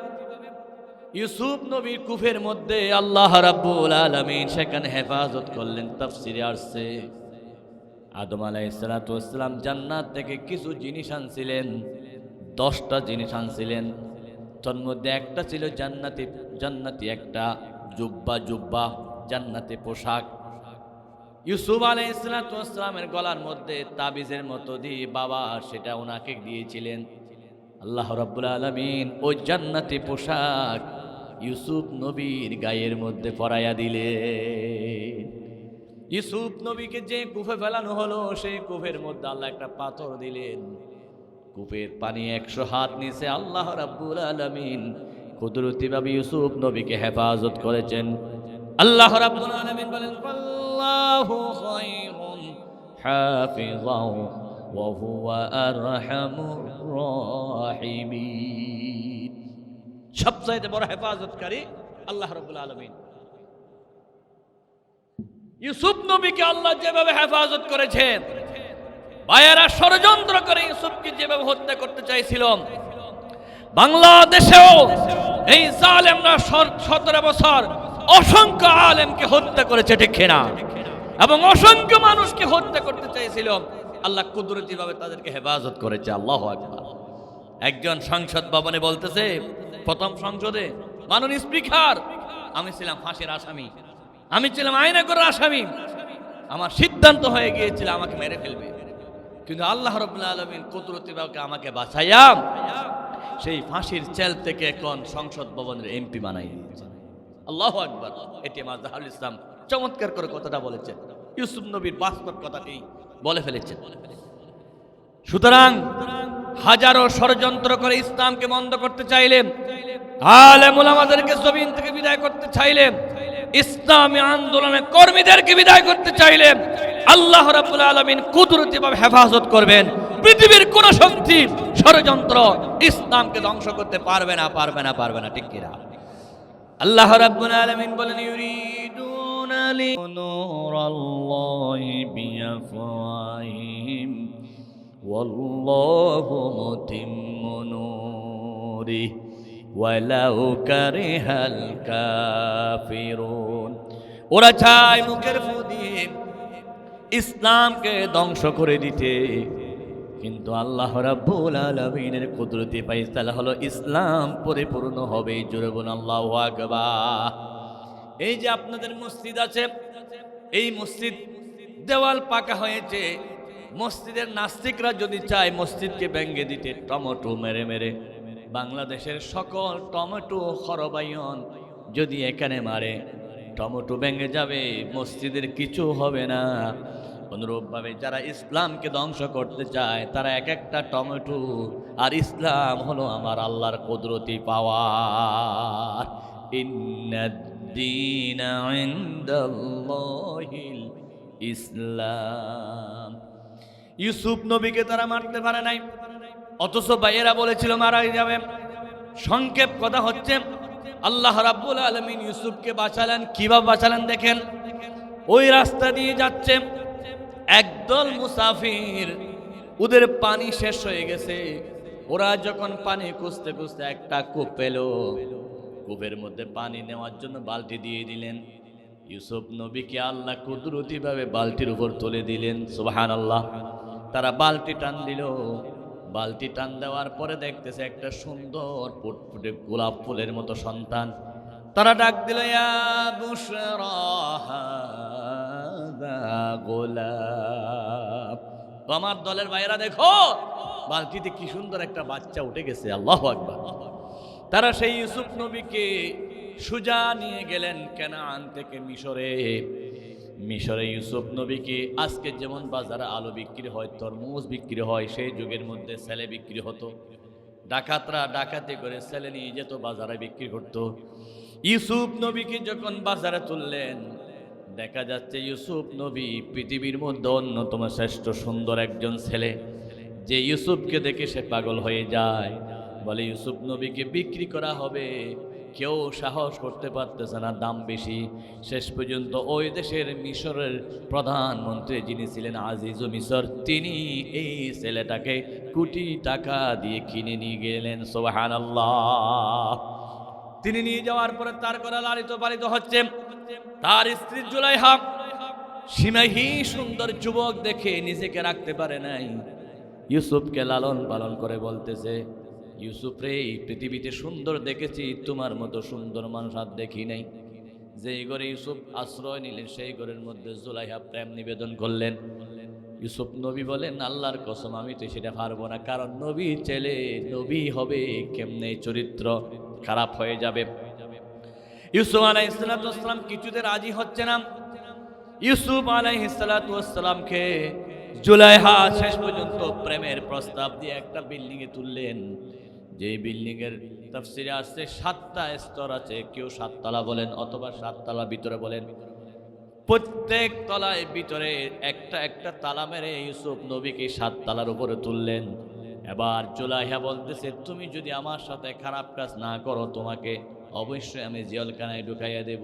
ইউসুফ নবীর কুফের মধ্যে আল্লাহ রাব্বুল আলামিন সেখানে হেফাজত করলেন। তাফসীরে আসছে আদম আলাইহিস সালাম জান্নাত থেকে কিছু জিনিস আনছিলেন, 10টা জিনিস আনছিলেন। তার মধ্যে একটা ছিল জান্নাতি একটা জুব্বা জান্নাতি পোশাক। ইউসুফ আলাইহিস সালামের গলার মধ্যে তাবিজের মতো দিয়ে বাবা সেটা ওনাকে দিয়েছিলেন। আল্লাহ রাব্বুল আলামিন ওই জান্নাতি পোশাক ইউসুফ নবীর গায়ের মধ্যে পরাইয়া দিলেন। ইউসুফ নবীকে যে কূপে ফেলানো হলো, সেই কূপের মধ্যে আল্লাহ একটা পাথর দিলেন। কূপের পানি 100 হাত নিচে আল্লাহ রাব্বুল আলামিন কুদরতিভাবে ইউসুফ নবীকে হেফাজত করেছেন। আল্লাহ রাব্বুল আলামিন বলেন, আল্লাহু খায়রুন হাফিযাও ওয়া হুয়া আরহামুর রাহিমিন। সবচেয়ে বড় হেফাজতকারী আল্লাহ রাব্বুল আলামিন। ইউসুফ নবীকে আল্লাহ যেভাবে হেফাজত করেছেন, ভাইয়েরা ষড়যন্ত্র করে ইউসুফকে যেভাবে হত্যা করতে চাইছিল, বাংলাদেশেও এই জালেমরা 17 বছর অসংখ্য আলেমকে হত্যা করেছে, ঠিক না? এবং অসংখ্য মানুষকে হত্যা করতে চাইছিল, আল্লাহ কুদরতিভাবে তাদেরকে হেফাজত করেছে। আল্লাহু আকবার। একজন সংসদ ভবনে বলতেছে, প্রথম সংসদে মাননীয় স্পিকার, আমি ছিলাম ফাঁসির আসামি, আমি ছিলাম আইনা করার আসামি, আমার সিদ্ধান্ত হয়ে গিয়েছিল আমাকে মেরে ফেলবে, কিন্তু আল্লাহ রাব্বুল আলামিন কুদরতিভাবে আমাকে বাঁচাইয়া সেই ফাঁসির চেল থেকে এখন সংসদ ভবনের এমপি বানাই দিয়েছেন। আল্লাহু আকবার। এটি মাযহারুল ইসলাম চমৎকার করে কথাটা বলেছেন, ইউসুফ নবীর বাস্তব কথাটি বলে ফেলেছেন। সুতরাং হাজারো ষড়যন্ত্র করে ইসলামকে বন্ধ করতে চাইলেন, আলেম উলামাদেরকে জমিন থেকে বিদায় করতে চাইলেন, ইসলামী আন্দোলনের কর্মীদেরকে বিদায় করতে চাইলেন, আল্লাহ রাব্বুল আলামিন কুদরতিভাবে হেফাজত করবেন। পৃথিবীর কোন শক্তি ষড়যন্ত্র ইসলামকে ধ্বংস করতে পারবে না, ঠিক কিনা? আল্লাহ রাব্বুল আলামিন বলেন, ইউরিদুনা লিনুরাল্লাহি বিআফওয়াহিহিম ওয়াল্লাহু মুতিম্মু নূরিহি ওয়ালাউ কারিহাল কাফিরুন। ওরা চায় মুখের ফু দিয়ে ইসলামকে ধ্বংস করে দিতে, কিন্তু আল্লাহ রাব্বুল আলামিনের কুদরতি ফায়সালা হলো ইসলাম পরিপূর্ণ হবে। জোরে বলুন আল্লাহু আকবার। এই যে আপনাদের মসজিদ আছে, এই মসজিদ দেওয়াল পাকা হয়েছে, মসজিদের নাস্তিকরা যদি চায় মসজিদকে ভেঙে দিতে টমেটো মেরে মেরে, বাংলাদেশের সকল টমেটো খরবাইন যদি এখানে মারে, টমেটো ভেঙে যাবে, মসজিদের কিছু হবে না। অনুরূপভাবে যারা ইসলামকে ধ্বংস করতে চায় তারা এক একটা টমেটো, আর ইসলাম হলো আমার আল্লাহর কুদরতি পাওয়ার। ইন্নাদ-দীনা ইনদাল্লাহিল ইসলাম। ইউসুফ নবীকে তারা মারতে পারে নাই, অথচ ভাইয়েরা বলেছিল মারা যাবে। সংক্ষেপ কথা হচ্ছে, আল্লাহ রাব্বুল আলামিন ইউসুফকে বাঁচালেন। কিভাবে বাঁচালেন দেখেন, ওই রাস্তা দিয়ে যাচ্ছে একদল মুসাফির, ওদের পানি শেষ হয়ে গেছে। ওরা যখন পানি খুঁজতে খুঁজতে একটা কূপ পেল, কূপের মধ্যে পানি নেওয়ার জন্য বালতি দিয়ে দিলেন। ইউসুফ নবীকে আল্লাহ কুদরতিভাবে বালতির উপর তুলে দিলেন, সুবহানাল্লাহ। তারা বালতি টান দিল, বালতি টান দেওয়ার পরে দেখতেছে একটা সুন্দর ফুটফুটে গোলাপ ফুলের মতো সন্তান। তারা ডাক দিল, ইয়া বুশরা হাযা গোলাপ। আমার দলের ভাইয়েরা দেখো, বালতিতে কি সুন্দর একটা বাচ্চা উঠে গেছে, আল্লাহু আকবার। তারা সেই ইউসুফ নবীকে সুজা নিয়ে গেলেন কেনান থেকে মিশরে। মিশরে ইউসুফ নবীকে আজকে যেমন বাজারে আলু বিক্রি হয়, তরমুজ বিক্রি হয়, সেই যুগের মধ্যে ছেলে বিক্রি হতো। ডাকাতরা ডাকাতি করে ছেলে নিয়ে যেত, বাজারে বিক্রি করত। ইউসুফ নবীকে যখন বাজারে তুললেন, দেখা যাচ্ছে ইউসুফ নবী পৃথিবীর মধ্যে অন্যতম শ্রেষ্ঠ সুন্দর একজন ছেলে। যে ইউসুফকে দেখে সে পাগল হয়ে যায়, বলে ইউসুফ নবীকে বিক্রি করা হবে। কেউ সাহস করতে পারতেছে না, দাম বেশি। শেষ পর্যন্ত ওই দেশের মিশরের প্রধানমন্ত্রী যিনি ছিলেন আজিজ মিশর, তিনি এই ছেলেটাকে কোটি টাকা দিয়ে কিনে নিয়ে গেলেন, সুবহানাল্লাহ। তিনি নিয়ে যাওয়ার পরে তার করে লালিত পালিত হচ্ছে। তার স্ত্রী জুলাইহা সীমাহীন সুন্দর যুবক দেখে নিজেকে রাখতে পারে নাই, ইউসুফকে লালন পালন করে বলতেছে, ইউসুফ রে, পৃথিবীতে সুন্দর দেখেছি, তোমার মতো সুন্দর মানুষ আর দেখি নাই। যেই ঘরে ইউসুফ আশ্রয় নিলেন, সেই ঘরের মধ্যে জুলাইহা প্রেম নিবেদন করলেন। ইউসুফ নবী বলেন, আল্লাহর কসম আমি তো সেটা পারবো না, কারণ নবী ছেলে, নবী হবে কেমনে, চরিত্র খারাপ হয়ে যাবে। ইউসুফ আলাইহিস সালাম কিছুতে রাজি হচ্ছে না। ইউসুফ আলাইহিস সালামকে জুলাইহা শেষ পর্যন্ত প্রেমের প্রস্তাব দিয়ে একটা বিল্ডিং এ তুললেন। যে বিল্ডিং এর তাফসিরে আসছে 7টা স্তর আছে, কেউ 7 তলা বলেন অথবা 7 তলা ভিতরে বলেন। প্রত্যেক তলায় ভিতরে একটা একটা তালা মেরে ইউসুফ নবীকে 7 তলার উপরে তুললেন। এবার জুলাইহা বলতেছে, তুমি যদি আমার সাথে খারাপ কাজ না করো, তোমাকে অবশ্যই আমি জেলখানায় ঢুকাইয়া দেব।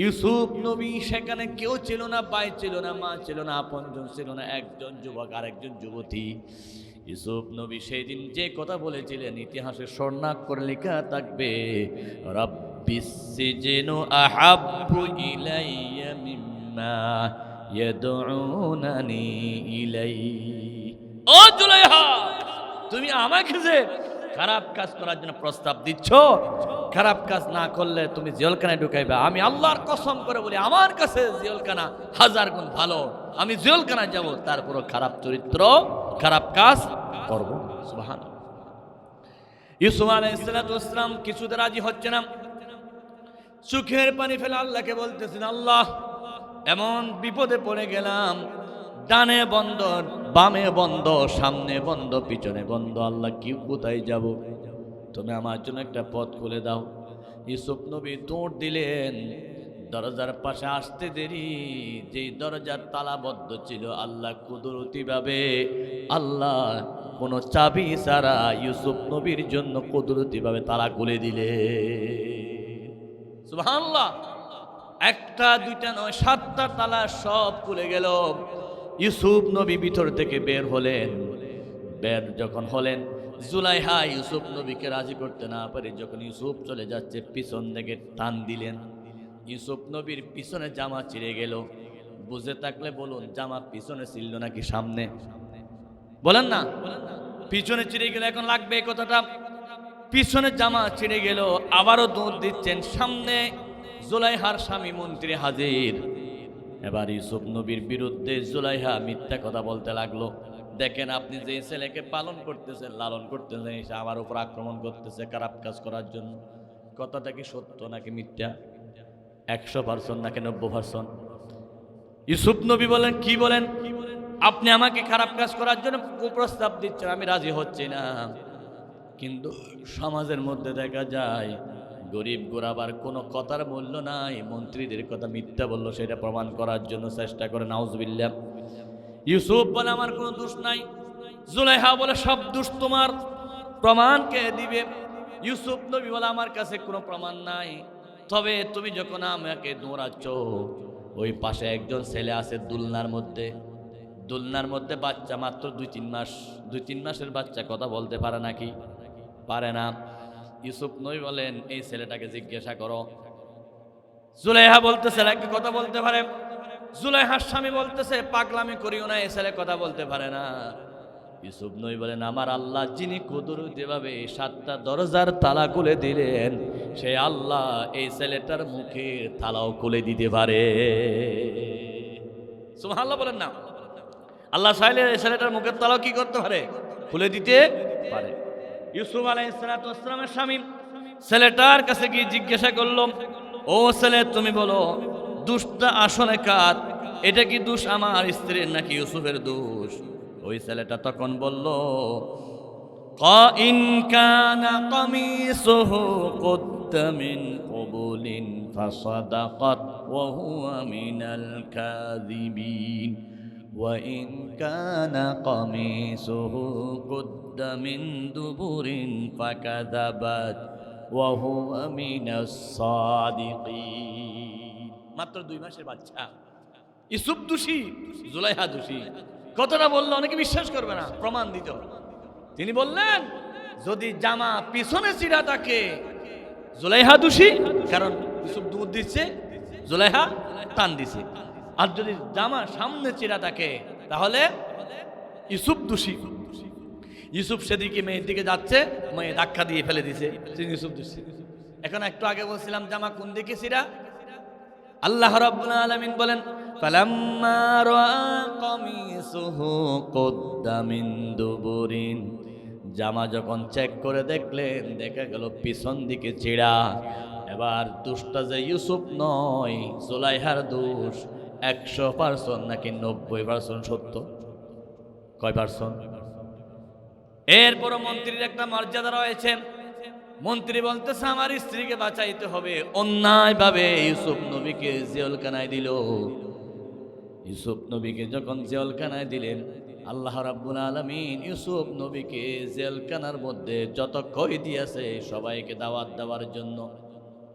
ইউসুফ নবী সেখানে কেউ ছিল না, ভাই ছিল না, মা ছিল না, আপনজন ছিল না, একজন যুবক আর একজন যুবতী। ইউসুফ নবী সেই দিন যে কথা বলেছিলেন ইতিহাসে স্বর্ণাক্ষরে লেখা থাকবে, রাব্বিস সিজনু আহাব্বু ইলাইয়া মিম্মা ইয়াদউনানি ইলাইহি। ও জুলাইহা, তুমি আমাকে যে খারাপ কাজ করার জন্য প্রস্তাব দিচ্ছ, খারাপ কাজ না করলে তুমি জেলখানায় ঢুকাইবে, আমি আল্লাহর কসম করে বলি আমার কাছে জেলখানা 1000 গুণ ভালো। আমি জেলখানায় যাব, তারপরও খারাপ চরিত্র, খারাপ কাজ করব। সুবহানাল্লাহ। ইউসুফ আলাইহিস সালাম কিছুতে রাজি হচ্ছে না। চোখের পানি ফেলে আল্লাহকে বলতেছেন, আল্লাহ এমন বিপদে পড়ে গেলাম, ডানে বন্ধ, বামে বন্ধ, সামনে বন্ধ, পিছনে বন্ধ, আল্লাহ কি কোথায় যাব, তুমি আমার জন্য একটা পথ খুলে দাও। ইউসুফ নবী দৌড় দিলেন, দরজার পাশে আসতে দেরি, যেই দরজার তালাবদ্ধ ছিল, আল্লাহ কুদরতিভাবে, আল্লাহ কোনো চাবি ছাড়া ইউসুফ নবীর জন্য কুদরতিভাবে তালা খুলে দিলে। সুবহানাল্লাহ। একটা দুইটা নয়, 7টা তালা সব খুলে গেল। ইউসুফ নবী ভিতর থেকে বের হলেন। বের যখন হলেন, জুলাইহা ইউসুফ নবীকে রাজি করতে না পারে যখন ইউসুফ চলে যাচ্ছে, পিছন থেকে টান দিলেন। ইউসুফ নবীর পিছনে জামা ছিঁড়ে গেল। বুঝে থাকলে বলুন, জামা পিছনে ছিল নাকি সামনে? বলেন না, পিছনে ছিঁড়ে গেল। এখন লাগবে এই কথাটা, পিছনে জামা ছিঁড়ে গেল। আবারও দৌড় দিচ্ছেন, সামনে জুলাইহার স্বামী মন্ত্রী হাজির। এবার ইউসুফ নবীর বিরুদ্ধে জুলাইহা মিথ্যা কথা বলতে লাগলো। দেখেন, আপনি যে ছেলেকে পালন করতেছেন, লালন করতেছেন, সে আমার উপর আক্রমণ করতেছে খারাপ কাজ করার জন্য। কথাটা কি সত্য নাকি মিথ্যা? 100% নাকি 90%? ইউসুফ নবী বলেন, কি বলেন? আপনি আমাকে খারাপ কাজ করার জন্য কুপ্রস্তাব দিচ্ছেন, আমি রাজি হচ্ছি না। কিন্তু সমাজের মধ্যে দেখা যায় গরিব গোরাবার কোনো কথার মূল্য নাই। মন্ত্রীদের কথা মিথ্যা বললো সেটা প্রমাণ করার জন্য চেষ্টা করে। নাউজুবিল্লাহ। ইউসুফ বলে, আমার কোনো দোষ নাই। জুলাইহা বলে, সব দোষ তোমার, প্রমাণ কে দিবে? ইউসুফ নবী বলে, আমার কাছে কোনো প্রমাণ নাই, তবে তুমি যখন আমাকে দৌড়াচ্ছ, ওই পাশে একজন ছেলে আছে দুলনার মধ্যে বাচ্চা মাত্র 2-3 মাস, 2-3 মাসের বাচ্চা কথা বলতে পারে নাকি? পারে না। ইউসুফ নবী বলেন, এই ছেলেটাকে জিজ্ঞাসা করো। জুলাইহা বলতে, ছেলেকে কথা বলতে পারে। জুলাইহার স্বামী বলতেছে, পাগলামি করিও না, এই ছেলে কথা বলতে পারে না। ইউসুফ নবী বলেন, আমার আল্লাহ যিনি কুদরতিভাবে 7টা দরজার তালা খুলে দিলেন, সেই আল্লাহ এই ছেলেটার মুখের তালাও খুলে দিতে পারে। সুবহানাল্লাহ বলেন না? আল্লাহ চাইলে এই ছেলেটার মুখের তালাও কি করতে পারে? খুলে দিতে পারে। ইউসুফ আলাইহিস সালাতু ওয়াস সালামের স্বামী ছেলেটার কাছে গিয়ে জিজ্ঞাসা করলো, ও ছেলে, তুমি বলো দোষটা আসলে কার? এটা কি দোষ আমার স্ত্রীর নাকি ইউসুফের দোষ? ওই ছেলেটা তখন বলল, ইন কানা কামিসুহু কুদ্দা মিন কুবুলিন ফাসাদাকাত ওয়া হুয়া মিনাল কাযিবিন ওয়া ইন কানা কামিসুহু কুদ্দা মিন দুবুরিন ফাকাযাবাত ওয়া হুয়া মিনাস সাদিকিন। মাত্র 2 মাসের বাচ্চা। ইউসুফ দোষী, জুলাইহা দোষী। কথাটা বললে অনেকে বিশ্বাস করবে না, প্রমাণ দিতে হবে। তিনি বললেন, যদি জামা পিছনে চিরা থাকে জুলাইহা দোষী, কারণ ইউসুফ দুধ দিচ্ছে, জুলাইহা টান দিছে। আর যদি জামা সামনে চিরা থাকে তাহলে ইউসুফ দোষী। ইউসুফ সেদিকে মেয়ের দিকে যাচ্ছে, মেয়ে ধাক্কা দিয়ে ফেলে দিছে, ইউসুফ দোষী। এখন একটু আগে বলছিলাম জামা কোন দিকে চিরা? আল্লাহ রাব্বুল আলামিন বলেন, ফালাম্মা রাআ কামিসুহু কুদ্দা মিন দুবুরিন, জামা যখন চেক করে দেখলেন, দেখা গেল পিছন দিকে ছিঁড়া। এবার দোষটা যে ইউসুফ নয়, জুলাইহার দোষ। 100% নাকি 90% সত্য? কয় পার্সেন্ট? এরপর মন্ত্রীর একটা মর্যাদা রয়েছে। মন্ত্রী বলতেছে, আমার স্ত্রীকে বাঁচাইতে হবে। অন্যায়ভাবে ইউসুফ নবীকে জেলখানায় দিল। ইউসুফ নবীকে যখন জেলখানায় দিলেন, আল্লাহ রাব্বুল আলামিন ইউসুফ নবীকে জেলখানার মধ্যে যত কয়েদি আছে সবাইকে দাওয়াত দেওয়ার জন্য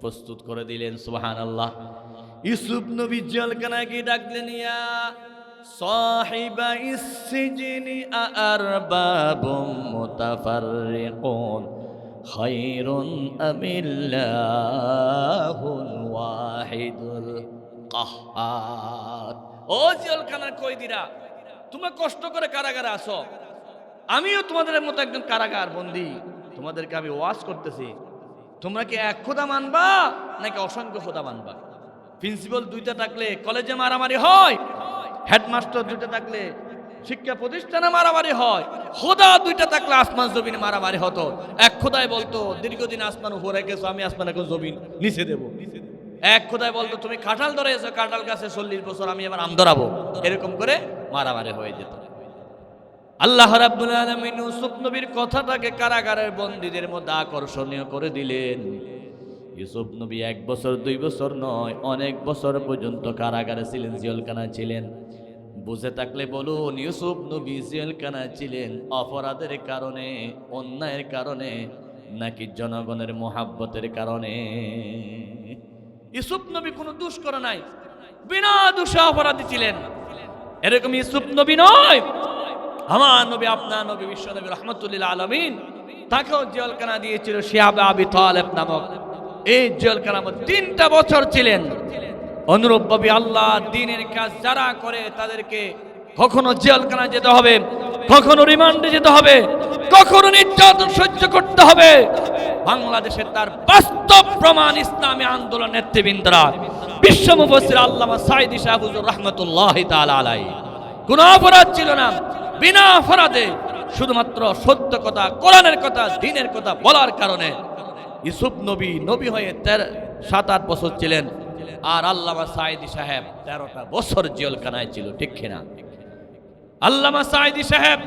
প্রস্তুত করে দিলেন। সুবহানাল্লাহ। ইউসুফ নবী জেলখানায় গিয়ে ডাকলেন, ইয়া সাহিবা ইসজিনি আরবাবুম মুতাফাররিকুন খায়রুন আমিল্লাহুল ওয়াহিদুল কাহ্হার। ও জেলখানার কয়েদিরা, তোমরা কষ্ট করে কারাগারে আসো, আমিও তোমাদের মতো একজন কারাগার বন্দী। তোমাদেরকে আমি ওয়াজ করতেছি, তোমরা কি এক খোদা মানবা নাকি অসংখ্য খোদা মানবা? প্রিন্সিপাল 2টা থাকলে কলেজে মারামারি হয়, হেডমাস্টার 2টা থাকলে শিক্ষা প্রতিষ্ঠানে মারামারি হয়, খোদা 2টা থাকলে আসমান জমিনে মারামারি হতো। এক খোদাই বলতো, দীর্ঘদিন আসমান উপরে গেছো, আমি আসমান এখন জমিন নিচে দেবো। এক খোদাই বলতো, তুমি কাঁঠাল ধরে এসো, কাঁঠাল গাছে 40 বছর, আমি এবার আম ধরাবো। এরকম করে মারামারি হয়ে যেত। আল্লাহ রাব্বুল আলামিন ইউসুফ নবীর কথাটাকে কারাগারের বন্দীদের মধ্যে আকর্ষণীয় করে দিলেন। ইউসুফ নবী 1 বছর 2 বছর নয়, অনেক বছর পর্যন্ত কারাগারে ছিলেন, জেলখানায় ছিলেন। বুঝে থাকলে বলুন, ইউসুফ নবী জেলখানায় ছিলেন অপরাধের কারণে, অন্যায়ের কারণে, নাকি জনগণের মোহাব্বতের কারণে? ইউসুফ নবী কোনো দোষ করে নাই, বিনা দোষে অপরাধী ছিলেন। এরকম ইউসুফ নবী নয়, আমার নবী, আপনার নবী, বিশ্ব নবী রাহমাতুল্লিল আলামিন, তাকেও জেলখানা দিয়েছিল শিহাব আবি তালেব নামক। এই জেলখানার মধ্যে 3টা বছর ছিলেন। অনুরূপভাবে আল্লাহ দ্বীনের কাজ যারা করে তাদেরকে কখনো জেলখানা যেতে হবে, কখনো রিমান্ডে যেতে হবে, কখনো নির্যাতন সহ্য করতে হবে। বাংলাদেশের তার বাস্তব প্রমাণ ইসলামী আন্দোলন নেতৃবৃন্দরা বিশ্ব মুফাসসির আল্লামা সাঈদী শাহ হুজুর রাহমাতুল্লাহি তাআলা আলাইহি কোনো অপরাধ ছিল না, বিনা অপরাধে শুধুমাত্র সত্য কথা, কোরআনের কথা, দ্বীনের কথা বলার কারণে ইউসুফ নবী হয়ে 7-8 বছর ছিলেন, আর আল্লামা সাঈদী সাহেব 13টা বছর জেলখানায় ছিল। ঠিক কিনা? আল্লামা সাঈদী সাহেব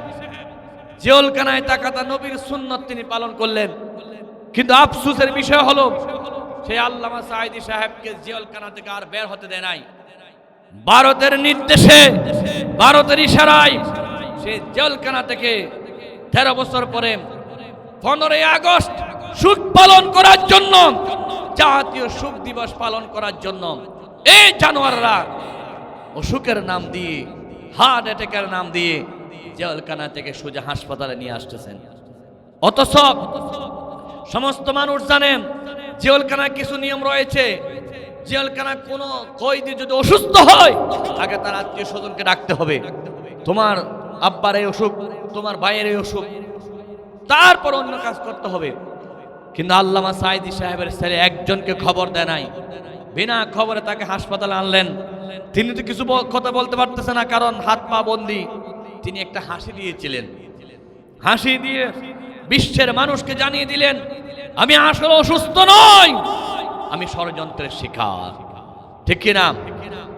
জেলখানায় থাকাটা নবীর সুন্নত তিনি পালন করলেন, কিন্তু আফসোসের বিষয় হলো সেই আল্লামা সাঈদী সাহেবকে জেলখানা থেকে আর বের হতে দেয় নাই। ভারতের নির্দেশে, ভারতের ইশারায় সে জেলখানা থেকে 13 বছর পরে 15ই আগস্ট শোক পালন করার জন্য, জাতীয় শোক দিবস পালন করার জন্য এই জানোয়াররা অসুখের নাম দিয়ে, হার্ট অ্যাটাকের নাম দিয়ে জেলখানা থেকে সোজা হাসপাতালে নিয়ে আসতেছেন। অথচ সমস্ত মানুষ জানেন জেলখানায় কিছু নিয়ম রয়েছে। জেলখানা কোনো কয়েদি যদি অসুস্থ হয় আগে তার আত্মীয় স্বজনকে ডাকতে হবে, তোমার আব্বার এই অসুখ, তোমার ভাইয়ের এই অসুখ, তারপর অন্য কাজ করতে হবে। কিন্তু আল্লামা সাঈদী সাহেবের ছেলে একজনকে খবর দেয় নাই, বিনা খবরে তাকে হাসপাতালে আনলেন। তিনি তো কিছু কথা বলতে পারতেছে না, কারণ হাত পা বন্দি। তিনি একটা হাসি দিয়েছিলেন, হাসি দিয়ে বিশ্বের মানুষকে জানিয়ে দিলেন, আমি আসলে অসুস্থ নই, আমি ষড়যন্ত্রের শিকার। ঠিক কিনা?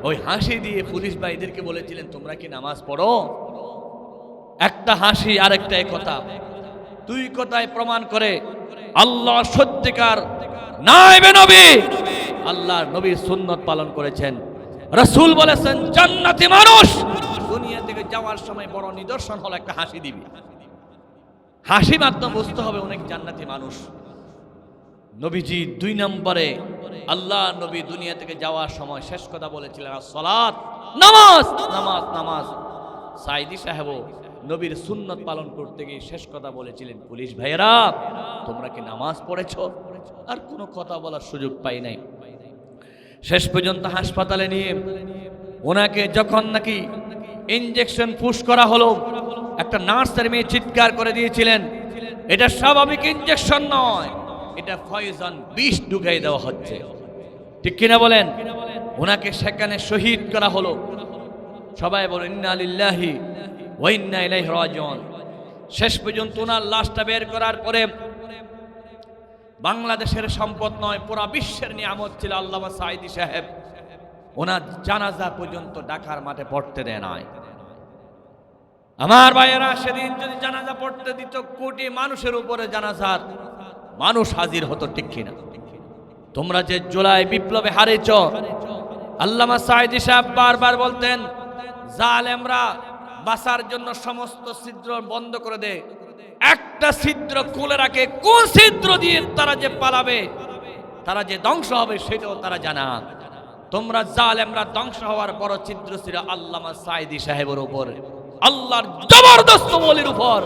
ওই হাসি দিয়ে পুলিশ ভাইদেরকে বলেছিলেন, তোমরা কি নামাজ পড়ো? একটা হাসি আরেকটা কথা, দুই কথায় প্রমাণ করে আল্লাহ সত্যিকার নায়েবে নবী, আল্লাহর নবীর সুন্নত পালন করেছেন। রাসূল বলেছেন জান্নাতি মানুষ দুনিয়া থেকে যাওয়ার সময় বড় নিদর্শন হলো একটা হাসি দিবি। হাসি মাত্র বুঝতে হবে অনেক জান্নাতি মানুষ। নবীজি 2 নম্বরে আল্লাহ নবী দুনিয়া থেকে যাওয়ার সময় শেষ কথা বলেছিলেন সালাত, নামাজ, নামাজ, নামাজ। সাঈদী সাহেবও নবীর সুন্নত পালন করতে গিয়ে শেষ কথা বলেছিলেন, পুলিশ ভাইয়েরা তোমরা কি নামাজ পড়েছো? আর কোনো কথা বলার সুযোগ পাই নাই। শেষ পর্যন্ত হাসপাতালে নিয়ে ওনাকে যখন নাকি ইনজেকশন পুশ করা হলো, একটা নার্সের মেয়ে চিৎকার করে দিয়েছিলেন, এটা স্বাভাবিক ইনজেকশন নয়, এটা পয়জন, বিষ ঢুকাই দেওয়া হচ্ছে। ঠিক কিনা বলেন? ওনাকে সেখানে শহীদ করা হলো। সবাই বলেন ইন্না লিল্লাহি ওয়া ইন্না ইলাইহি রাজিউন। শেষ পর্যন্ত ওনার লাশটা বের করার পরে বাংলাদেশের সম্পদ নয়, পুরা বিশ্বের নিয়ামত ছিল আল্লামা সাঈদী সাহেব। ওনার জানাজা পর্যন্ত ঢাকার মাঠে পড়তে দেয় নাই। আমার ভাইয়েরা, সেদিন যদি জানাজা পড়তে দিত, কোটি মানুষের উপরে জানাজার মানুষ হাজির হতো। ঠিক কিনা? তোমরা যে জুলাই বিপ্লবে হারেছ, আল্লামা সাঈদী সাহেব বারবার বলতেন জালেমরা বাঁচার জন্য সমস্ত ছিদ্র বন্ধ করে দে, একটা ছিদ্র খুলে রাখে, কোন ছিদ্র দিয়ে তারা যে পালাবে, তারা যে ধ্বংস হবে সেটাও তারা জানা। তোমরা জালেমরা ধ্বংস হওয়ার বড় ছিদ্র ছিল আল্লামা সাঈদী সাহেবের উপর, আল্লাহর জবরদস্ত ওলির উপর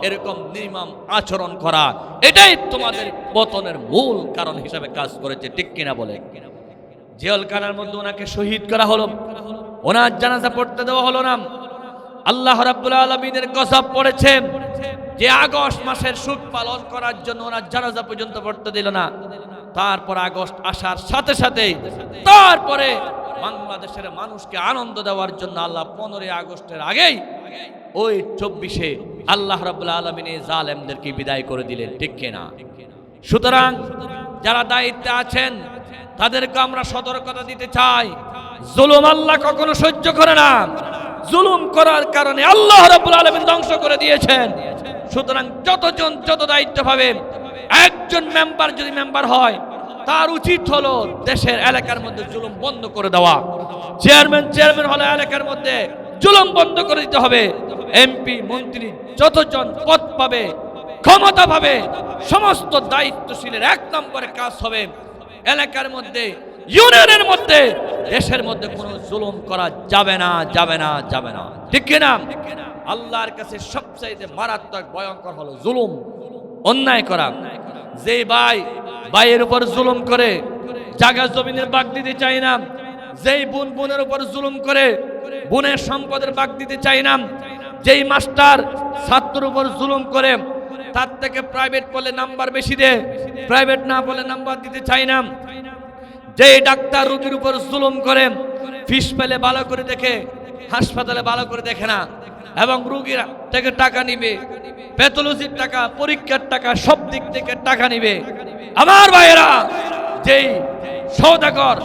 এরকম নির্মম আচরণ করা, এটাই তোমাদের পতনের মূল কারণ হিসাবে কাজ করেছে। ঠিক কিনা বলে? জেলখানার মধ্যে ওনাকে শহীদ করা হলো, ওনার জানাজা পড়তে দেওয়া হলো না। আল্লাহ রাব্বুল আলামিনের গজব পড়েছে যে আগস্ট মাসের শোক পালন করার জন্য ওনার জানাজা পর্যন্ত পড়তে দিল না। তারপর আগস্ট আসার সাথে সাথে তারপরে বাংলাদেশের মানুষকে আনন্দ দেওয়ার জন্য আল্লাহ 15 আগস্টের আগেই ওই 24-এ আল্লাহ রাব্বুল আলামিন এই জালেমদেরকে বিদায় করে দিলেন। ঠিক কিনা? সুতরাং যারা দায়িত্বে আছেন তাদেরকে আমরা সতর্কতা দিতে চাই, জুলুম আল্লাহ কখনো সহ্য করে না। জুলুম করার কারণে আল্লাহ রাব্বুল আলামিন ধ্বংস করে দিয়েছেন। সুতরাং যতজন যত দায়িত্ব পাবে, একজন মেম্বার যদি মেম্বার হয় তার উচিত হলো দেশের এলাকার মধ্যে জুলুম বন্ধ করে দেওয়া। চেয়ারম্যান হলে এলাকার মধ্যে জুলুম বন্ধ করে দিতে হবে। এমপি মন্ত্রী যতজন পদ পাবে, ক্ষমতা পাবে, সমস্ত দায়িত্বশীলের 1 নম্বরে কাজ হবে এলাকার মধ্যে, ইউনিয়নের মধ্যে, দেশের মধ্যে কোনো জুলুম করা যাবে না, যাবে না, যাবে না। ঠিক কিনা? আল্লাহর কাছে সবচেয়ে মারাত্মক ভয়ঙ্কর হলো জুলুম, অন্যায় করা। যে ভাইয়ের উপর জুলুম করে জায়গা জমিনের ভাগ দিতে চায় না, যেই বোনের উপর জুলুম করে বোনের সম্পদের ভাগ দিতে চায় না, যেই মাস্টার ছাত্রের উপর জুলুম করে তার থেকে প্রাইভেট পড়লে নাম্বার বেশি দেয়, প্রাইভেট না পড়লে নাম্বার দিতে চাই না। যে ডাক্তার রোগীর উপর জুলুম করে, ফিস পেলে ভালো করে দেখে, হাসপাতালে ভালো করে দেখে না, এবং রোগীর থেকে টাকা নিবে, প্যাথোলজির টাকা, পরীক্ষার টাকা, সব দিক থেকে টাকা নিবে। আমার ভাইয়েরা, যেই সওদাগর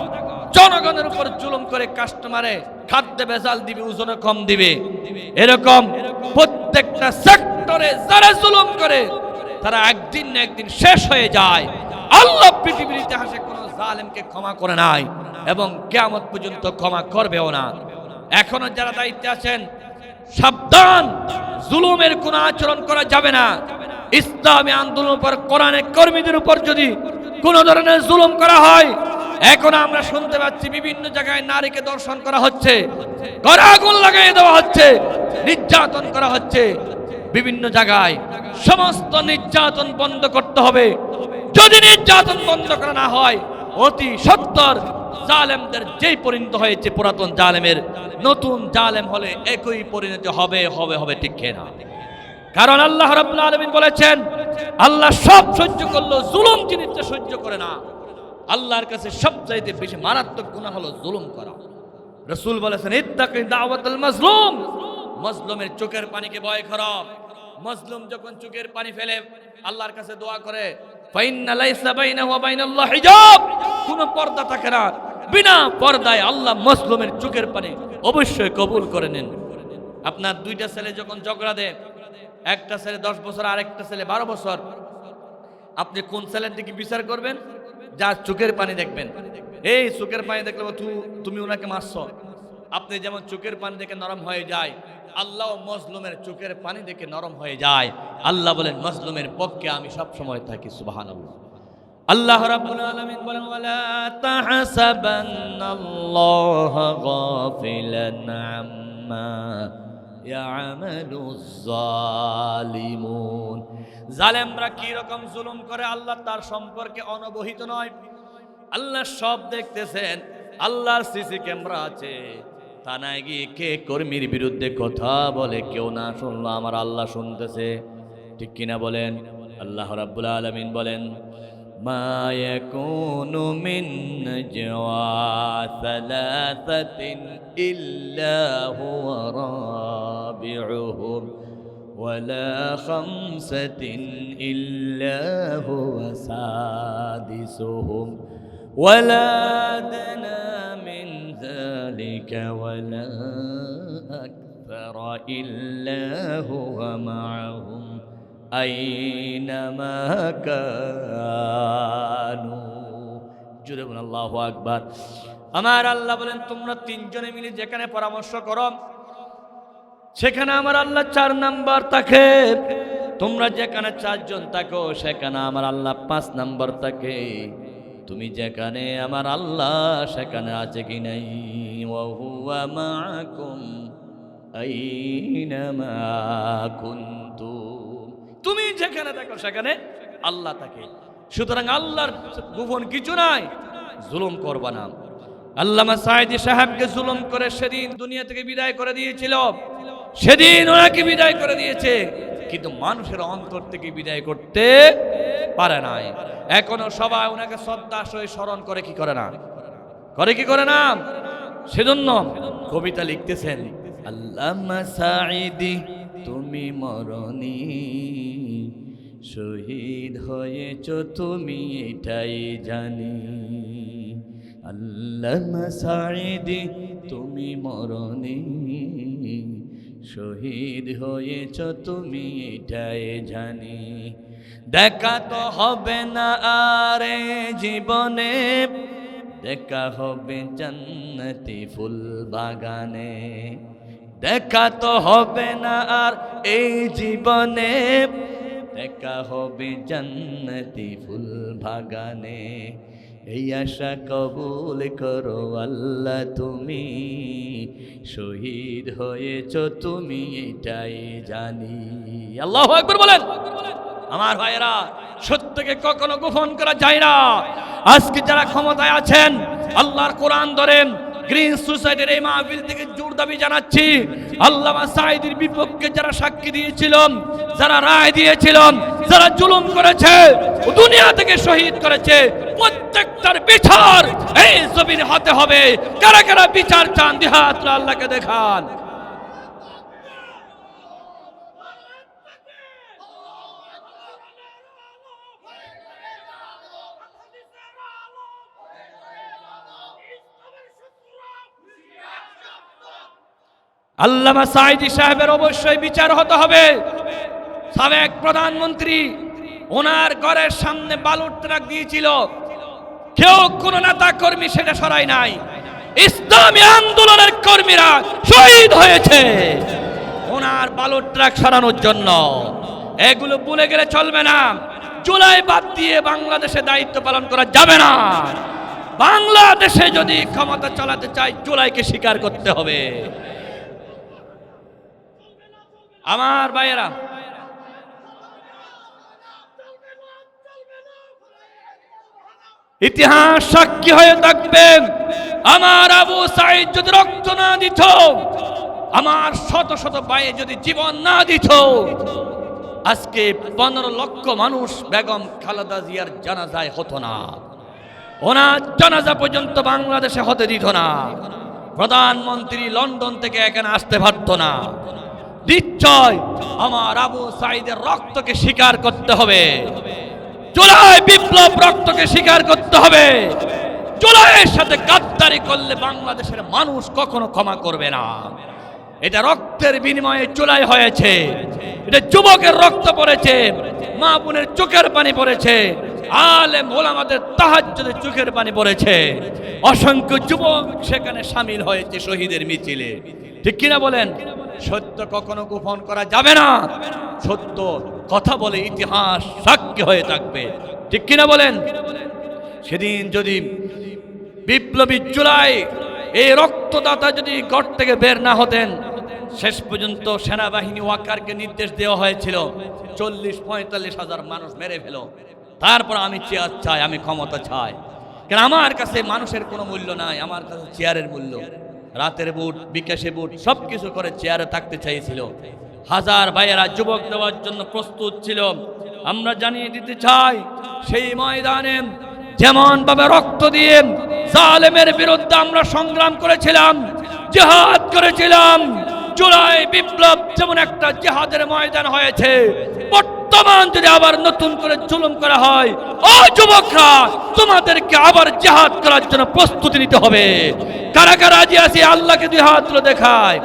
জনগণের উপর জুলুম করে কাস্টমারে খাদ্যে ভেজাল দিবে, ওজনে কম দিবে, এরকম প্রত্যেকটা সেক্টরে যারা জুলুম করে তারা একদিন না একদিন শেষ হয়ে যায়। আল্লাহ পৃথিবীর ইতিহাসে কোন জালেমকে ক্ষমা করে নাই এবং কিয়ামত পর্যন্ত ক্ষমা করবেও না। এখনো যারা দায়িত্বে আছেন, সাবধান, জুলুমের কোন আচরণ করা যাবে না। ইসলামী আন্দোলনের উপর, কোরআনের কর্মীদের উপর যদি কোন ধরনের জুলুম করা হয়, এখন আমরা শুনতে পাচ্ছি বিভিন্ন জায়গায় নারীকে দর্শন করা হচ্ছে, ঘরে আগুন লাগিয়ে দেওয়া হচ্ছে, নির্যাতন করা হচ্ছে বিভিন্ন জায়গায়। সমস্ত নির্যাতন বন্ধ করতে হবে। যদি নির্যাতন বন্ধ করা না হয়, অতি সত্বর জালেমদের যেই পরিণত হয়েছে পুরাতন জালেমের, নতুন জালেম হলে একই পরিণতি হবে হবে হবে, ঠিক না? কারণ আল্লাহ রাব্বুল আলামিন বলেছেন, আল্লাহ সব সহ্য করলো, জুলুম জিনিসটা সহ্য করে না। আল্লাহর কাছে সবচাইতে বেশি মারাত্মক গুনাহ হলো জুলুম করা। রাসূল বলেছেন, ইত্তাকি দাওয়াতুল মাজলুম, মাজলুমের চোখের পানিকে ভয় করো। মাজলুম যখন চোখের পানি ফেলে আল্লাহর কাছে দোয়া করে, ফাইন্না লাইসা বাইনাহু ওয়া বাইনাল্লাহি হিজাব, কোনো পর্দা থাকে না, বিনা পর্দায় আল্লাহ মাজলুমের চোখের পানি অবশ্যই কবুল করে নেন। আপনার দুইটা ছেলে যখন ঝগড়া দেয়, একটা ছেলে 10 বছর, আরেকটা ছেলে 12 বছর, আপনি কোন ছেলের দিকে বিচার করবেন? যার চোখের পানি দেখবেন। এই চোখের পানি দেখলে তুমি ওনাকে মারছ, আপনি যেমন চোখের পানি দেখে নরম হয়ে যায়, আল্লাহ মজলুমের চোখের পানি দেখে নরম হয়ে যায়। আল্লাহ বলেন, মজলুমের পক্ষে আমি সব সময় থাকি। সুবহানাল্লাহ। আল্লাহ রাব্বুল আলামিন বলেন, ওয়ালা তাহসাবান্নাল্লাহা গাফিলান আম্মা ইয়ামালুজ জালিমুন। জালেমরা কি রকম জুলুম করে আল্লাহ তার সম্পর্কে অনবহিত নয়। আল্লাহ সব দেখতেছেন। আল্লাহর সিসি ক্যামেরা আছে, থানায় গিয়ে কে কর্মীর বিরুদ্ধে কথা বলে কেউ না শুনলো, আমার আল্লাহ শুনতেছে, ঠিক কিনা বলেন? আল্লাহ রাব্বুল আলামিন বলেন, মা ইয়াকুনু মিন নাজওয়া সালাসাতিন ইল্লা হুয়া রাবিউহুম ওয়ালা খামসাতিন ইল্লা হুয়া সাদিসুহুম ওয়ালা আদনা মিন যালিকা ওয়ালা আকবারা ইল্লা হুয়া মাআহুম আইনামা কানু। জোরে বলুন আল্লাহু আকবার। আমার আল্লাহ বলেন, তোমরা তিনজনে মিলে যেখানে পরামর্শ করো সেখানে আমার আল্লাহ 4 নাম্বার থাকে। তোমরা যেখানে 4 জন থাকো সেখানে আমার আল্লাহ 5 নাম্বার থাকে। তুমি যেখানে আমার আল্লাহ সেখানে আছে কি নাই? ওয়া হুয়া মাআকুম আইনামা কুনতুম। তুমি যেখানে থাকো সেখানে আল্লাহ থাকে। সুতরাং আল্লাহর গোপন কিছু নাই, জুলুম করবা না। আল্লামা সাঈদী সাহেবকে জুলুম করে সেদিন দুনিয়া থেকে বিদায় করে দিয়েছিল, সেদিন ওনাকে বিদায় করে দিয়েছে, কিন্তু মানুষের অন্তর থেকে বিদায় করতে পারে নাই। এখনো সবাই ওনাকে শ্রদ্ধার সহিত স্মরণ করে, কি করে না? করে কি করে না? সেজন্য কবিতা লিখতেছেন, আল্লামা সাঈদী তুমি মরণী, শহীদ হয়েছ তুমি এটাই জানি। আল্লামা সাঈদী তুমি মরণী, শহীদ হয়েছ তুমি এটাই জানি। দেখা তো হবে না আর জীবনে, দেখা হবে জান্নাতি ফুল বাগানে। দেখা তো হবে না আর এই জীবনে, দেখা হবে জান্নাতি ফুল বাগানে। এই আশা কবুল করো আল্লাহ তুমি, শহীদ হয়েছ তুমি এটাই জানি। আল্লাহু আকবার বলেন। আমার ভাইয়েরা, সত্যকে কখনো গোপন করা যায় না। আজকে যারা ক্ষমতায় আছেন, আল্লাহর কোরআন ধরেন, গ্রিন সোসাইটির এই মাহফিল থেকে জোর দাবি জানাচ্ছি, আল্লামা সাঈদীর বিপক্ষে যারা সাক্ষী দিয়েছিলেন, যারা রায় দিয়েছিলেন, যারা জুলুম করেছে, দুনিয়া থেকে শহীদ করেছে, প্রত্যেকটার বিচার এই জমিন হতে হবে। কারা কারা বিচার চান দুই হাত তুলে আল্লাহকে দেখান। আল্লামা সাঈদী সাহেবের অবশ্যই বিচার হতে হবে। সাবেক প্রধানমন্ত্রী, ওনার ঘরের সামনে বালুর ট্রাক দিয়েছিল, কেউ কোন নেতা কর্মী সেটা সরাই নাই। ইসলামী আন্দোলনের কর্মীরা শহীদ হয়েছে ওনার বালুর ট্রাক সরানোর জন্য। এগুলো ভুলে গেলে চলবে না। জুলাই বাদ দিয়ে বাংলাদেশে দায়িত্ব পালন করা যাবে না। বাংলাদেশে যদি ক্ষমতা চালাতে চাই, জুলাইকে স্বীকার করতে হবে। আমার ভাইয়েরা, ইতিহাস সাক্ষী হয়ে থাকবে, আমার আবু সাঈদ যদি রক্ত না দিত, আমার শত শত ভাই যদি জীবন না দিত, আজকে 15 লক্ষ মানুষ বেগম খালেদা জিয়ার জানাজায় হতো না। ওনার জানাজা পর্যন্ত বাংলাদেশে হতে দিত না। প্রধানমন্ত্রী লন্ডন থেকে এখানে আসতে পারত না। নিশ্চয় আমার আবু সাঈদের রক্তকে স্বীকার করতে হবে। জুলাই বিপ্লব রক্তকে স্বীকার করতে হবে। জুলাইয়ের সাথে গাদ্দারি করলে বাংলাদেশের মানুষ কখনো ক্ষমা করবে না। এটা রক্তের বিনিময়ে জুলাই হয়েছে। এটা যুবকের রক্ত পড়েছে, মা বোনের চোখের পানি পড়েছে, আলেম ওলামাদের তাহাজ্জুদের চোখের পানি পড়েছে। অসংখ্য যুবক সেখানে শামিল হয়েছে শহীদের মিছিলে। ঠিক কিনা বলেন? সত্য কখনো গোপন করা যাবে না। সত্য কথা বলে ইতিহাস সাক্ষী হয়ে থাকবে। ঠিক কিনা বলেন? সেদিন যদি বিপ্লবী জুলাই এই রক্তদাতা যদি ঘর থেকে বের না হতেন, শেষ পর্যন্ত সেনাবাহিনী ওয়াকারকে নির্দেশ দেওয়া হয়েছিল 40-45 হাজার মানুষ মেরে ফেলো, তারপর আমি চেয়ার চাই, আমি ক্ষমতা চাই। কেন আমার কাছে মানুষের কোনো মূল্য নাই, আমার কাছে চেয়ারের মূল্য। রাতের বুট, বিকাশে বুট সবকিছু করে চেয়ারে থাকতে চাইছিল। হাজার ভাইয়েরা যুবক দেওয়ার জন্য প্রস্তুত ছিল। আমরা জানিয়ে দিতে চাই, সেই ময়দানে যেমন ভাবে রক্ত দিয়ে জালেমের বিরুদ্ধে আমরা সংগ্রাম করেছিলাম, জিহাদ করেছিলাম, জুলাই বিপ্লব যেমন একটা জিহাদের ময়দান হয়েছে, বর্তমান যদি আবার নতুন করে জুলুম করা হয়, ও যুবকরা, তোমাদেরকে আবার জিহাদ করার জন্য প্রস্তুতি নিতে হবে। কারা কারা রাজি আছে আল্লাহকে দুই হাত তুলে দেখায়।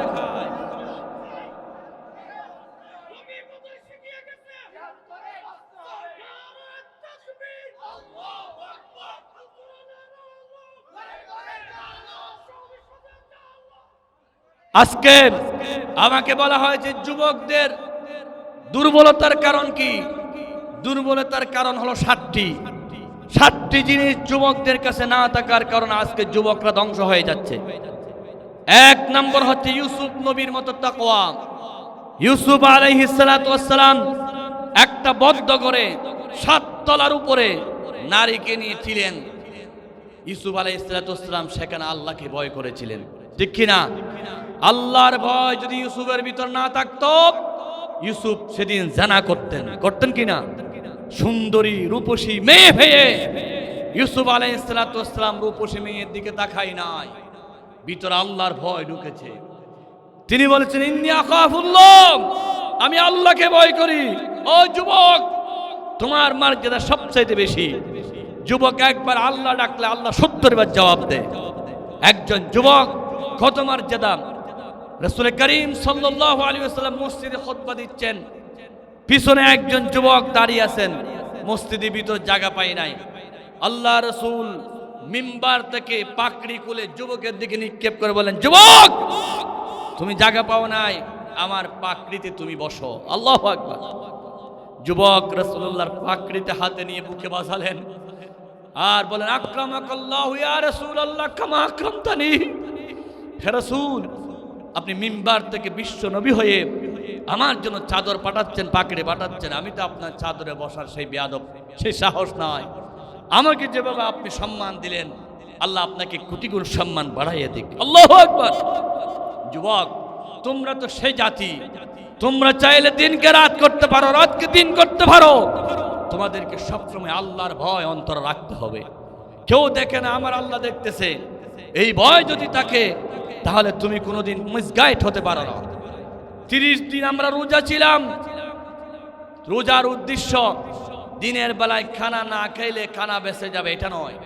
আজকে আমাকে বলা হয়েছে যুবকদের দুর্বলতার কারণ কি? দুর্বলতার কারণ হলো 60টি জিনিস যুবকদের কাছে না থাকার কারণে আজকে যুবকরা ধ্বংস হয়ে যাচ্ছে। 1 নম্বর হচ্ছে ইউসুফ নবীর মতো তাকওয়া। ইউসুফ আলাইহিস সালাতু ওয়াস সালাম একটা বদ্ধ করে 7 তলার উপরে নারীকে নিয়ে ছিলেন। ইউসুফ আলাইহিস সালাতু ওয়াস সালাম সেখানে আল্লাহকে ভয় করেছিলেন। ঠিক কিনা? আল্লাহর ভয় যদি ইউসুফের ভিতর না থাকতো, ইউসুফ সেদিন জানা করতেন কিনা? সুন্দরী রূপসী মেয়ে পেয়ে ইউসুফ আলাইহিস সালাতু ওয়াস সালাম রূপসী মেয়ের দিকে তাকাই নাই, ভিতরে আল্লাহর ভয় ঢুকেছে। তিনি বলেছেন, ইন্নী আখাফুল্লাহ, আমি আল্লাহকে ভয় করি। ও যুবক, তোমার মর্যাদা সবচাইতে বেশি। যুবক একবার আল্লাহ ডাকলে আল্লাহ 70 বার জবাব দেয়। একজন যুবক কত মর্যাদা! রাসূল করিম সাল্লাল্লাহু আলাইহি ওয়াসাল্লাম মসজিদে খুতবা দিচ্ছেন, পিছনে একজন যুবক দাঁড়িয়ে আছেন, মসজিদের ভিতর জায়গা পায় নাই। আল্লাহ রাসূল মিম্বার থেকে পাকড়ি খুলে যুবকের দিকে নিক্ষেপ করে বলেন, যুবক, তুমি জায়গা পাও নাই, আমার পাকড়িতে তুমি বসো। আল্লাহু আকবার। যুবক রাসূলুল্লাহর পাকড়িতে হাতে নিয়ে বুকে বাঁধালেন আর বলেন, আকরামাকাল্লাহু ইয়া রাসূলুল্লাহ কামা আকরামতানি। হে রাসূল, আপনি মিম্বার থেকে বিশ্ব নবী হয়ে আমার জন্য চাদর পাঠাচ্ছেন, পাকড়ি পাঠাচ্ছেন, আমি তো আপনার চাদরে বসার সেই বেয়াদব, সেই সাহস নাই। আমাকে যেভাবে আপনি সম্মান দিলেন, আল্লাহ আপনাকে কোটি গুণ সম্মান বাড়াইয়া দিক। আল্লাহু আকবার। যুবক, তোমরা তো সেই জাতি, তোমরা চাইলে দিনকে রাত করতে পারো, রাতকে দিন করতে পারো। তোমাদেরকে সবসময় আল্লাহর ভয় অন্তরে রাখতে হবে। কেউ দেখে না, আমার আল্লাহ দেখতেছে, এই ভয় যদি থাকে তাহলে তুমি কোনোদিন মিসগাইড হতে পারো না। 30 দিন আমরা রোজা ছিলাম। রোজার উদ্দেশ্য দিনের বেলায় খানা না খাইলে খানা বেঁচে যাবে এটা নয়।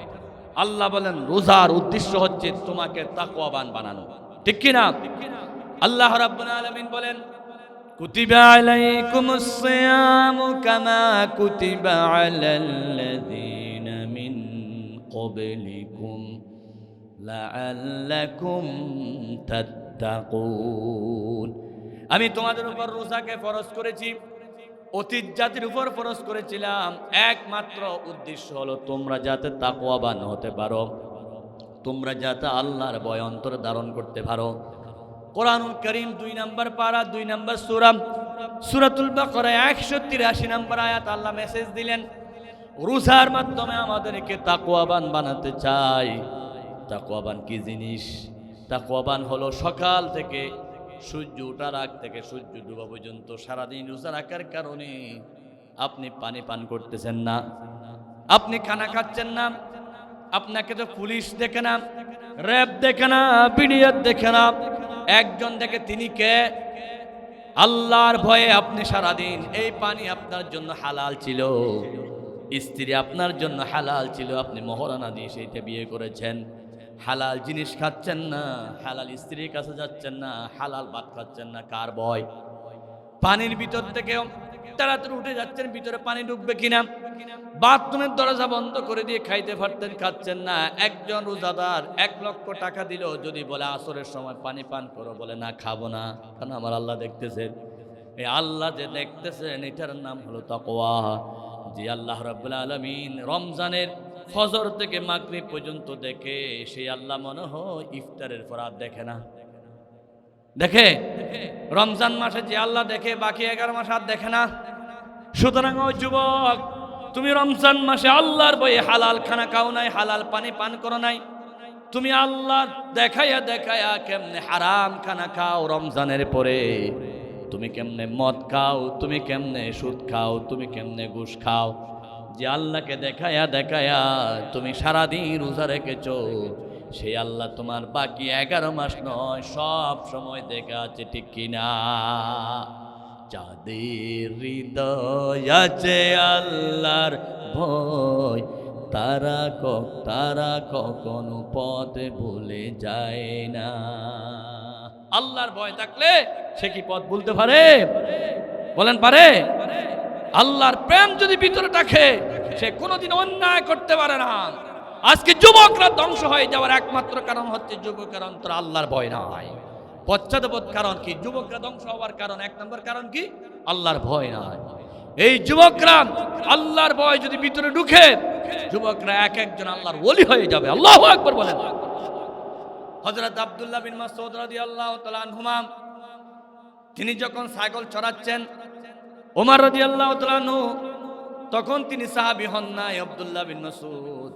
আল্লাহ বলেন রোজার উদ্দেশ্য হচ্ছে তোমাকে তাকওয়াবান বানানো, ঠিক কি না? আল্লাহ রাব্বুল আলামিন বলেন কুতিবা আলাইকুমুস সিয়ামু কামা কুতিবা আলাল্লাযীনা মিন ক্বাবলিকুম লাআল্লাকুম তাত্তাকুন। আমি তোমাদের উপর রোজাকে ফরজ করেছি, অতীত জাতির উপর ফরজ করেছিলাম, একমাত্র উদ্দেশ্য হলো তোমরা যাতে তাকওয়াবান হতে পারো, তোমরা যাতে আল্লাহর ভয় অন্তরে ধারণ করতে পারো। কোরআনুল কারীম 2 নম্বর পারা 2 নম্বর সূরা সূরাতুল বাকারা 183 নম্বর আয়াত আল্লাহ মেসেজ দিলেন রোজার মাধ্যমে আমাদেরকে তাকওয়াবান বানাতে চাই। তাকওয়াবান কি জিনিস? তাকওয়াবান হলো সকাল থেকে সূর্য ওঠার আগ থেকে সূর্য ডুবা পর্যন্ত সারাদিন রোজা রাখার কারণে আপনি পানি পান করতেছেন না, আপনি খানা খাচ্ছেন না, আপনাকে তো পুলিশ দেখে না, র্যাব দেখে না, বিডিআর দেখে না, একজন দেখে তিনি কে? আল্লাহর ভয়ে আপনি সারাদিন এই পানি আপনার জন্য হালাল ছিল, স্ত্রী আপনার জন্য হালাল ছিল, আপনি মহরানা দিয়ে সেইটা বিয়ে করেছেন, হালাল জিনিস খাচ্ছেন না, হালাল স্ত্রীর কাছে যাচ্ছেন না, হালাল ভাত খাচ্ছেন না, কার ভয়? পানির ভিতর থেকে তাড়াতাড়ি উঠে যাচ্ছেন, ভিতরে পানি ঢুকবে কিনা, বাথরুমের দরজা বন্ধ করে দিয়ে খাইতে পারতেন, খাচ্ছেন না। একজন রোজাদার 1 লক্ষ টাকা দিল, যদি বলে আসরের সময় পানি পান করো, বলে না খাবো না, কারণ আমার আল্লাহ দেখতেছেন। এই আল্লাহ যে দেখতেছেন এটার নাম হলো তাকওয়া। যে আল্লাহ রাব্বুল আলামিন রমজানের ফজর থেকে মাগরিব পর্যন্ত দেখে, সেই আল্লাহ মনে হয় ইফতারের পর আর দেখে না। দেখে রমজান মাসে যে আল্লাহ দেখে, বাকি 11 মাস আর দেখে না। সুতরাং ওই যুবক, তুমি রমজান মাসে আল্লাহর ভয়ে হালাল খানা খাও নাই, হালাল পানি পান করো নাই, তুমি আল্লাহ দেখাইয়া দেখাইয়া কেমনে হারাম খানা খাও রমজানের পরে, তুমি কেমনে মদ খাও, তুমি কেমনে সুদ খাও, তুমি কেমনে ঘুষ খাও, যে আল্লাহকে দেখায়া দেখায়া তুমি সারাদিন রোজা রেখেছো, সেই আল্লাহ তোমার বাকি 11 মাস নয় সব সময় দেখা আছে, ঠিক কিনা? যাদের হৃদয় আছে আল্লাহর ভয়, তারা কখনো পথ ভুলে যায় না। আল্লাহর ভয় থাকলে সে কি পথ ভুলতে পারে? বলেন পারে? আল্লাহর প্রেম যদি ভিতরে থাকে সে কোনোদিন অন্যায় করতে পারে না। আজকে যুবকরা ধ্বংস হয়ে যাওয়ার একমাত্র কারণ হচ্ছে যুবকের অন্তরে আল্লাহর ভয় নাই। পশ্চাৎপদ কারণ কি? যুবকরা ধ্বংস হওয়ার কারণ 1 নম্বর কারণ কি? আল্লাহর ভয় নাই। এই যুবকরা আল্লাহর ভয় যদি ভিতরে ঢুকে, যুবকরা এক একজন আল্লাহর ওলি হয়ে যাবে। আল্লাহু আকবার বলেন। হযরত আব্দুল্লাহ বিন মাসউদ রাদিয়াল্লাহু তাআলা আনহুমা তিনি যখন ছাগল চড়াচ্ছেন, ওমর রাদিয়াল্লাহু তাআলা আনহু তখন তিনি সাহাবী হন নাই। আব্দুল্লাহ বিন মাসউদ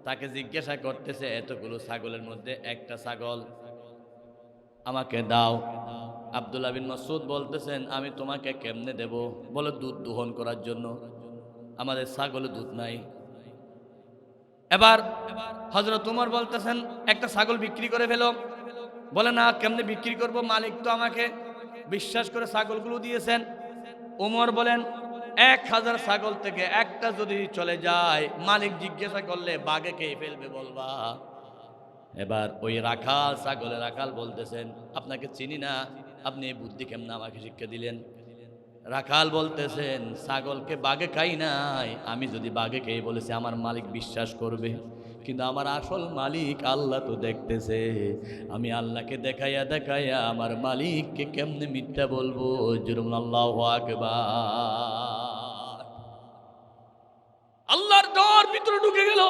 তাকে জিজ্ঞাসা করতেছে, এতগুলো ছাগলের মধ্যে একটা ছাগল আমাকে দাও। আব্দুল্লাহ বিন মাসউদ বলতেছেন, আমি তোমাকে কেমনে দেব? বলে দুধ দোহন করার জন্য, আমাদের ছাগলে দুধ নাই। এবার হযরত ওমর বলতেছেন, একটা ছাগল বিক্রি করে ফেলো। বলে না, কেমনে বিক্রি করব? মালিক তো আমাকে বিশ্বাস করে ছাগলগুলো দিয়েছেন। ওমর বলেন, 1000 ছাগল থেকে একটা যদি চলে যায়, মালিক জিজ্ঞাসা করলে বাঘে খেয়ে ফেলবে বলবা। এবার ওই রাখাল, ছাগলের রাখাল বলতেছেন, আপনাকে চিনি না, আপনি এই বুদ্ধি কেমন আমাকে শিক্ষা দিলেন? রাখাল বলতেছেন, ছাগলকে বাঘে খাই নাই, আমি যদি বাঘে খেয়ে বলেছি আমার মালিক বিশ্বাস করবে, কিন্তু আমার আসল মালিক আল্লাহ তো দেখতেছে, আমি আল্লাহকে দেখাইয়া দেখাইয়া আমার মালিককে কেমনে মিথ্যা বলবো? জুরুম আল্লাহু আকবার। আল্লাহর ডর ভিতরে ঢুকে গেল।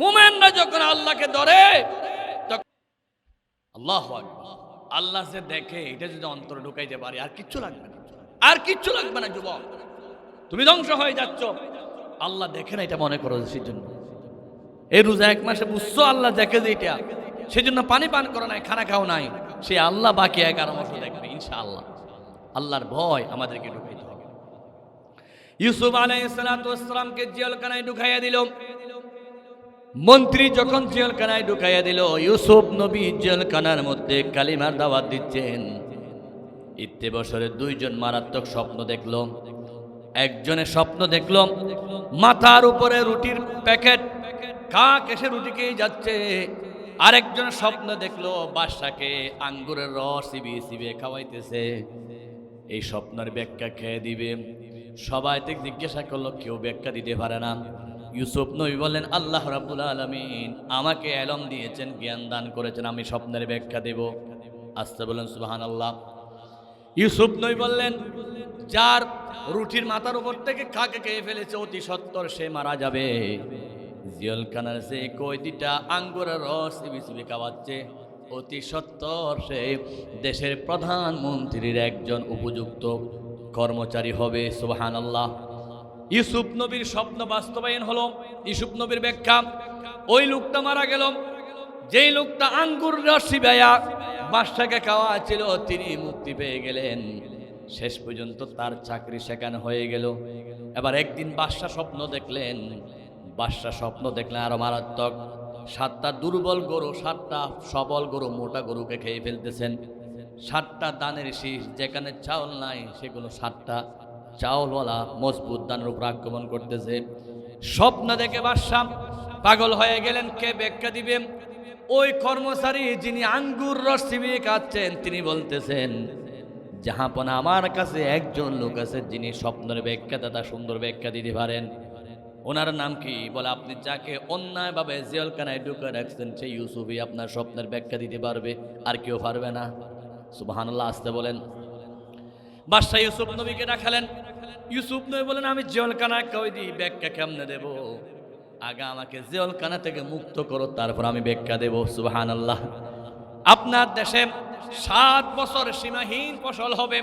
মুমিনরা যখন আল্লাহকে ধরে, আল্লাহু আকবার, আল্লাহ যে দেখে এটা যদি অন্তরে ঢুকাইতে পারে, আর কিচ্ছু লাগবে না, আর কিচ্ছু লাগবে না। যুবক, তুমি ধ্বংস হয়ে যাচ্ছ, আল্লাহ দেখে না এটা মনে করো। সেজন্য এই রোজা 1 মাসে বুঝছো আল্লাহ দেখে যে এটা, সেজন্য পানি পান করো নাই, খানা খাও নাই। সে আল্লাহ বাকি 11 মাসও দেখবে ইনশাআল্লাহ। আল্লাহর ভয় আমাদেরকে ঢুকাইতে হবে। ইউসুফ আলাইহিস সালাতু ওয়াস সালামকে জেলখানায় ঢুকাইয়া দিল। মন্ত্রী যখন জেলখানায় ঢুকাইয়া দিল, ইউসুফ নবী জেলখানার মধ্যে কালিমার দাওয়াত দিচ্ছেন। ইত্যে বছরে দুইজন মারাত্মক স্বপ্ন দেখল। একজনের স্বপ্ন দেখল মাথার উপরে রুটির প্যাকেট, কাক এসে রুটি খেয়ে যাচ্ছে। আরেকজনের স্বপ্ন দেখলো বাদশাকে আঙ্গুরের রস চিবিয়ে চিবিয়ে খাওয়াইতেছে। এই স্বপ্নের ব্যাখ্যা খেয়ে দিবে। সবাই থেকে জিজ্ঞাসা করলো, কেউ ব্যাখ্যা দিতে পারে না। ইউসুফ নবী বললেন, আল্লাহ রাব্বুল আলামিন আমাকে এলম দিয়েছেন, জ্ঞান দান করেছেন, আমি স্বপ্নের ব্যাখ্যা দেব। আস্তে বলেন সুবহানাল্লাহ। ইউসুফ নবী বললেন, যার রুটির মাথার উপর থেকে কাকে খেয়ে ফেলেছে অতি সত্বর সে মারা যাবে। জেলখানার সে কয়েদিটা আঙ্গুরের রস চিবিয়ে চিবিয়ে খাওয়াচ্ছে, অতি সত্বর সে দেশের প্রধানমন্ত্রীর একজন উপযুক্ত কর্মচারী হবে। সুবহানাল্লাহ। ইউসুফ নবীর স্বপ্ন বাস্তবায়ন হলো। ইউসুফ নবীর ব্যাখ্যা, ওই লোকটা মারা গেল, যেই লোকটা আঙ্গুর রস চিবাইয়া বাদশাকে খাওয়াচ্ছিল, তিনি মুক্তি পেয়ে গেলেন। শেষ পর্যন্ত তার চাকরি সেখানে হয়ে গেল। এবার একদিন বাদশা স্বপ্ন দেখলেন। বাদশা স্বপ্ন দেখলেন আরো মারাত্মক। 7টা দুর্বল গরু 7টা সবল গরু মোটা গরুকে খেয়ে ফেলতেছেন। 7টা দানের শীষ, যেখানে চাউল নাই সেগুলো 7টা চাউলওয়ালা মজবুত দানের উপর আক্রমণ করতেছে। স্বপ্ন দেখে বাদশা পাগল হয়ে গেলেন। কে ব্যাখ্যা দিবে? ওই কর্মচারী যিনি আঙ্গুর রস চিবিয়ে খাচ্ছেন, তিনি বলতেছেন, জাহাপনা আমার কাছে একজন লোক আছে যিনি স্বপ্নের ব্যাখ্যাদাতা, সুন্দর ব্যাখ্যা দিতে পারেন। ওনার নাম কি? বলে, আপনি যাকে অন্যায়ভাবে জেলখানায় ঢুকে রাখছেন সেই ইউসুফই আপনার স্বপ্নের ব্যাখ্যা দিতে পারবে, আর কেউ পারবে না। সুবহানাল্লাহ। আসতে বলেন। বাদশা ইউসুফ নবীকে ডাকালেন। ইউসুফ নবী বলেন, আমি জেলখানায় কয়েদি, ব্যাখ্যা কেমনে দেব? আগে আমাকে জেলখানা থেকে মুক্ত করো, তারপর আমি ব্যাখ্যা দেব। সুবহানাল্লাহ। আপনার দেশে 7 বছর সীমাহীন ফসল হবে।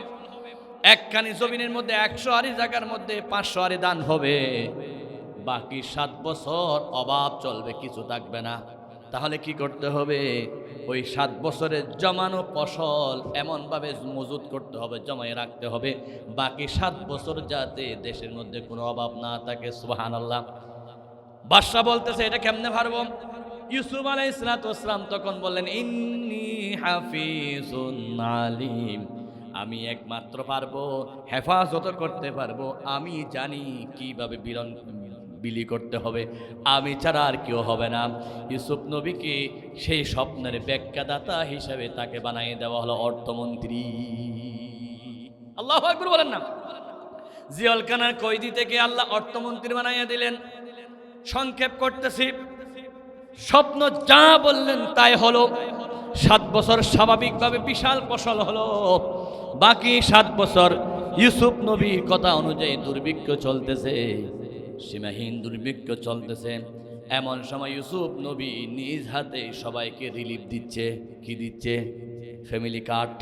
একখানি জমিনের মধ্যে 100 আরি জায়গার মধ্যে 500 আরি ধান হবে। বাকি 7 বছর অভাব চলবে, কিছু থাকবে না। তাহলে কি করতে হবে? ওই 7 বছরের জমানো ফসল এমনভাবে মজুত করতে হবে, জমায়ে রাখতে হবে, বাকি 7 বছর যাতে দেশের মধ্যে কোনো অভাব না থাকে। সুবহানাল্লাহ। বাদশা বলতেছে, এটা কেমনে পারবো? ইউসুফ আলাইহিস সালাতু ওয়াস সালাম তখন বললেন, ইন্নী হাফিজুন আলিম, আমি একমাত্র পারবো, হেফাজত করতে পারবো, আমি জানি কিভাবে বিলি করতে হবে, আমি ছাড়া আর কেউ হবে না। ইউসুফ নবীকে সেই স্বপ্নের ব্যাখ্যাদাতা হিসেবে তাকে বানিয়ে দেওয়া হলো অর্থমন্ত্রী। আল্লাহু আকবার বলেন না। জেলখানার কয়েদি থেকে আল্লাহ অর্থমন্ত্রী বানাইয়া দিলেন। সংক্ষেপ করতেছি, স্বপ্ন যা বললেন তাই হলো। 7 বছর স্বাভাবিকভাবে বিশাল ফসল হলো। বাকি 7 বছর ইউসুফ নবীর কথা অনুযায়ী দুর্ভিক্ষ চলতেছে, সীমাহীন দুর্ভিক্ষ চলতেছে। এমন সময় ইউসুফ নবী নিজ হাতে সবাইকে রিলিফ দিচ্ছে। কি দিচ্ছে? Family card.